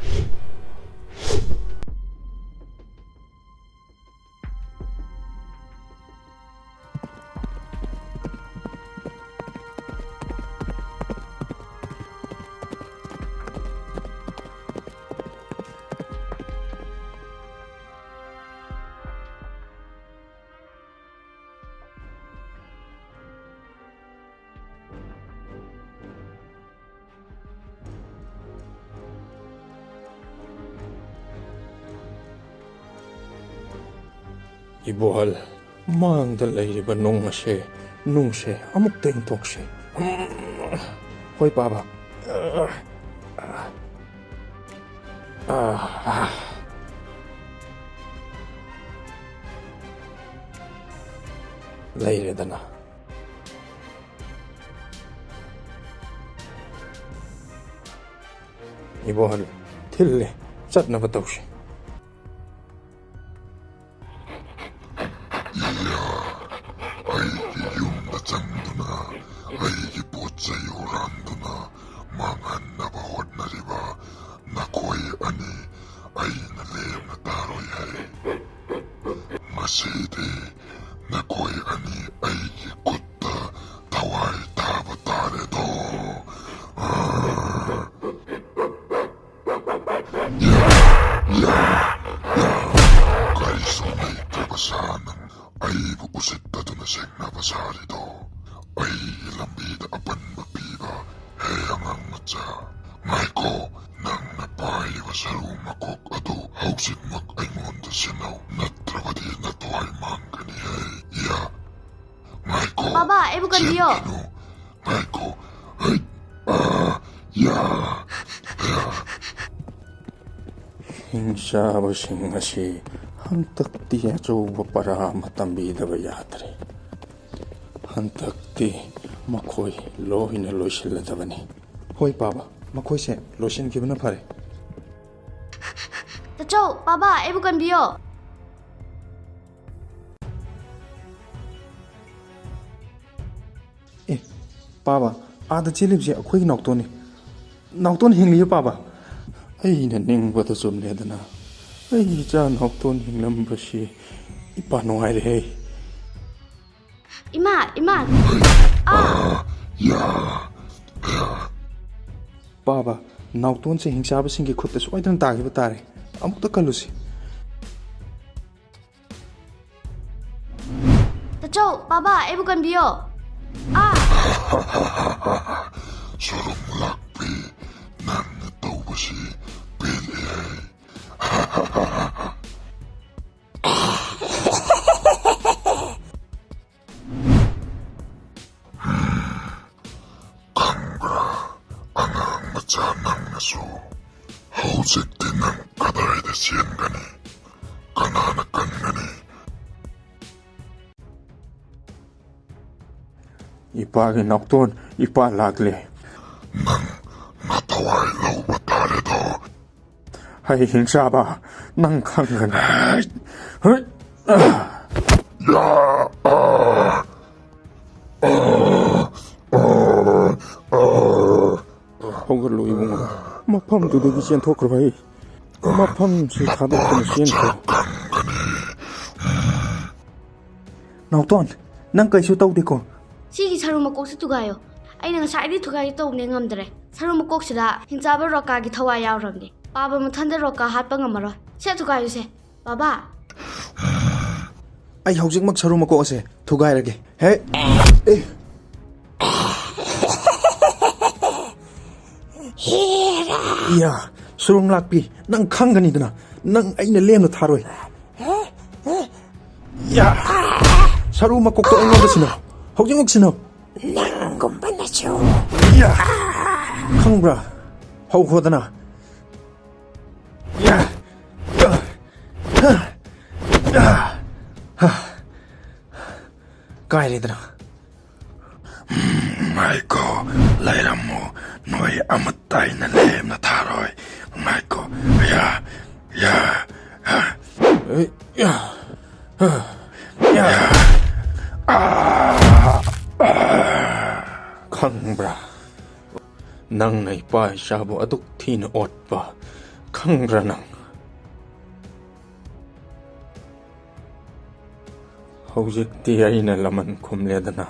Ibuhal, maangda layriba nungse, amuk ting tokse. Hoy baba. Layridana. Ibuhal, tille, satna batawse. ꯑꯩꯅ ꯂꯦꯝꯅ ꯇꯥꯔꯣꯏ ꯍꯥꯏ ꯉꯁꯤꯗꯤ ꯅꯈꯣꯏ ꯑꯅꯤ ꯑꯩꯒꯤ ꯈꯨꯠꯇ ꯊꯋꯥꯏ ꯊꯥꯕ ꯇꯥꯔꯦꯗꯣ ꯀꯔꯤꯁꯨ ꯂꯩꯇ꯭ꯔꯕ ꯁꯥꯅ ꯑꯩꯕꯨ ꯎꯁꯤꯠꯇꯗꯨꯅ ꯁꯦꯡꯅꯕ ꯁꯥꯔꯤꯗꯣ ꯑꯩꯒꯤ ꯂꯝꯕꯤꯗ ꯑꯄꯟꯕ ꯄꯤꯕ ꯍꯦ ꯑꯉꯥꯡ ꯃꯆꯥ ꯉꯥꯏꯈꯣ ꯅꯪꯅ ꯄꯥꯏꯔꯤꯕ ꯁꯔꯨ ꯃꯀꯣꯛ ꯑꯗꯨ ꯍꯧꯖꯤꯛꯃꯛ ꯑꯩꯉꯣꯟꯗ ꯁꯤꯟꯅꯧ ꯅꯠꯇ꯭ꯔꯕꯗꯤ ꯅꯊꯋꯥꯏ ꯃꯥꯡꯒꯅꯤ ꯍꯦ ꯌꯥ ꯉꯥꯏꯈꯣ ꯕꯥꯕꯥ ꯑꯩꯕꯨ ꯀꯟꯕꯤꯌꯣ ꯉꯥꯏꯈꯣ ꯌꯥ ꯍꯤꯡꯆꯥꯕꯁꯤꯡ ꯑꯁꯤ ꯍꯟꯇꯛꯇꯤ ꯑꯆꯧꯕ ꯄꯔꯥ ꯑꯃ ꯇꯝꯕꯤꯗꯕ ꯌꯥꯗ꯭ꯔꯦ ꯍꯟꯇꯛꯇꯤ ꯃꯈꯣꯏ ꯂꯣꯏꯅ ꯂꯣꯏꯁꯤꯜꯂꯗꯕꯅꯤ ꯍꯣꯏ ꯄꯥꯕ ꯃꯈꯣꯏꯁꯦ ꯂꯣꯏꯁꯤꯟꯈꯤꯕꯅ ꯐꯔꯦ ꯇꯥꯆꯧ ꯕꯥꯕꯥ ꯑꯩꯕꯨ ꯀꯟꯕꯤꯌꯣ ꯑꯦ ꯄꯥꯕ ꯑꯥꯗ ꯆꯦꯜꯂꯤꯕꯁꯦ ꯑꯩꯈꯣꯏꯒꯤ ꯅꯥꯎꯇꯣꯟꯅꯤ ꯅꯥꯎꯇꯣꯟ ꯍꯤꯡꯂꯤꯌꯦ ꯄꯥꯕ ꯑꯩꯅ ꯅꯤꯡꯕꯗ ꯆꯨꯝꯂꯦꯗꯅ ꯑꯩ ꯏꯆꯥ ꯅꯥꯎꯇꯣꯟ ꯍꯤꯡꯂꯝꯕꯁꯤ ꯏꯄꯥ ꯅꯨꯡꯉꯥꯏꯔꯦ ꯏꯃꯥ ꯄꯥꯕ ꯅꯥꯎꯇꯣꯟꯁꯦ ꯍꯤꯡꯆꯥꯕꯁꯤꯡꯒꯤ ꯈꯨꯠꯇ ꯁꯣꯏꯗꯅ ꯇꯥꯈꯤꯕ ꯇꯥꯔꯦ ꯑꯃꯨꯛꯇ ꯀꯜꯂꯨꯁꯤ ꯇꯥꯆꯧ ꯕꯥꯕꯥ ꯑꯩꯕꯨ ꯀꯟꯕꯤꯌꯣ ꯁꯣꯔꯨꯝ ꯂꯥꯛꯄꯤ ꯅꯪꯅ ꯇꯧꯕꯁꯤ ꯄꯦꯜꯂꯦ ꯈꯪꯕ꯭ꯔꯥ ꯑꯉꯥꯡ ꯃꯆꯥ ꯅꯪꯅꯁꯨ ꯍꯧꯖꯤꯛꯇꯤ ꯅꯪ ꯀꯗꯥꯏꯗ ꯆꯦꯟꯒꯅꯤ ꯀꯅꯥꯅ ꯀꯟꯒꯅꯤ ꯏꯄꯥꯒꯤ ꯅꯥꯎꯇꯣꯟ ꯏꯄꯥ ꯂꯥꯛꯂꯦ ꯅꯪ ꯅꯊꯋꯥꯏ ꯂꯧꯕ ꯇꯥꯔꯦꯗꯣ ꯍꯩ ꯍꯤꯡꯆꯥꯕ ꯅꯪ ꯈꯪꯒꯅꯤ ꯍꯧꯒꯠꯂꯨ ꯏꯕꯨꯡꯉꯣ ꯃꯐꯝꯗꯨꯗꯒꯤ ꯆꯦꯟꯊꯣꯛꯈ꯭ꯔꯕ ꯑꯩ ꯃꯐꯝꯁꯤ ꯊꯥꯗꯣꯛꯇꯨꯅ ꯆꯦꯟꯈ꯭ꯔꯣ ꯅꯥꯎꯇꯣꯟ ꯅꯪ ꯀꯩꯁꯨ ꯇꯧꯗꯦꯀꯣ ꯁꯤꯒꯤ ꯁꯔꯨ ꯃꯀꯣꯛꯁꯤ ꯊꯨꯒꯥꯏꯌꯣ ꯑꯩꯅ ꯉꯁꯥꯏꯗꯤ ꯊꯨꯒꯥꯏꯒꯦ ꯇꯧꯕꯅꯦ ꯉꯝꯗ꯭ꯔꯦ ꯁꯔꯨ ꯃꯀꯣꯛꯁꯤꯗ ꯍꯤꯡꯆꯥꯕ ꯔꯣꯀꯥꯒꯤ ꯊꯋꯥꯏ ꯌꯥꯎꯔꯕꯅꯦ ꯄꯥꯕ ꯃꯊꯟꯗ ꯔꯣꯀꯥ ꯍꯥꯠꯄ ꯉꯝꯃꯔꯣꯏ ꯁꯦ ꯊꯨꯒꯥꯏꯌꯨꯁꯦ ꯕꯥꯕꯥ ꯑꯩ ꯍꯧꯖꯤꯛꯃꯛ ꯁꯔꯨ ꯃꯀꯣꯛ ꯑꯁꯦ ꯊꯨꯒꯥꯏꯔꯒꯦ ꯍꯦ ꯏꯌꯥ ꯁꯨꯔꯨꯡ ꯂꯥꯛꯄꯤ ꯅꯪ ꯈꯪꯒꯅꯤꯗꯅ ꯅꯪ ꯑꯩꯅ ꯂꯦꯝꯅ ꯊꯥꯔꯣꯏ ꯌꯥ ꯁꯔꯨ ꯃꯀꯣꯛꯇꯣ ꯑꯩꯉꯣꯟꯗ ꯁꯤꯟꯅꯧ ꯍꯧꯖꯤꯛꯃꯛ ꯁꯤꯟꯅꯧ ꯅꯪꯒꯨꯝꯕꯅꯁꯨ ꯌꯥ ꯈꯪꯕ꯭ꯔꯥ ꯍꯧꯈ꯭ꯔꯣꯗꯅ ꯌꯥ ꯀꯥꯏꯔꯦꯗꯅ ꯉꯥꯏꯈꯣ ꯂꯩꯔꯝꯃꯨ ꯅꯣꯏ ꯑꯃꯠꯇ ꯑꯩꯅ ꯂꯦꯝꯅ ꯊꯥꯔꯣꯏ ꯉꯥꯏꯈꯣ ꯈꯪꯕ꯭ꯔꯥ ꯅꯪꯅ ꯏꯄꯥ ꯏꯆꯥꯕꯨ ꯑꯗꯨꯛ ꯊꯤꯅ ꯑꯣꯠꯄ ꯈꯪꯕ꯭ꯔꯥ ꯅꯪ ꯍꯧꯖꯤꯛꯇꯤ ꯑꯩꯅ ꯂꯃꯟ ꯈꯨꯝꯂꯦꯗꯅ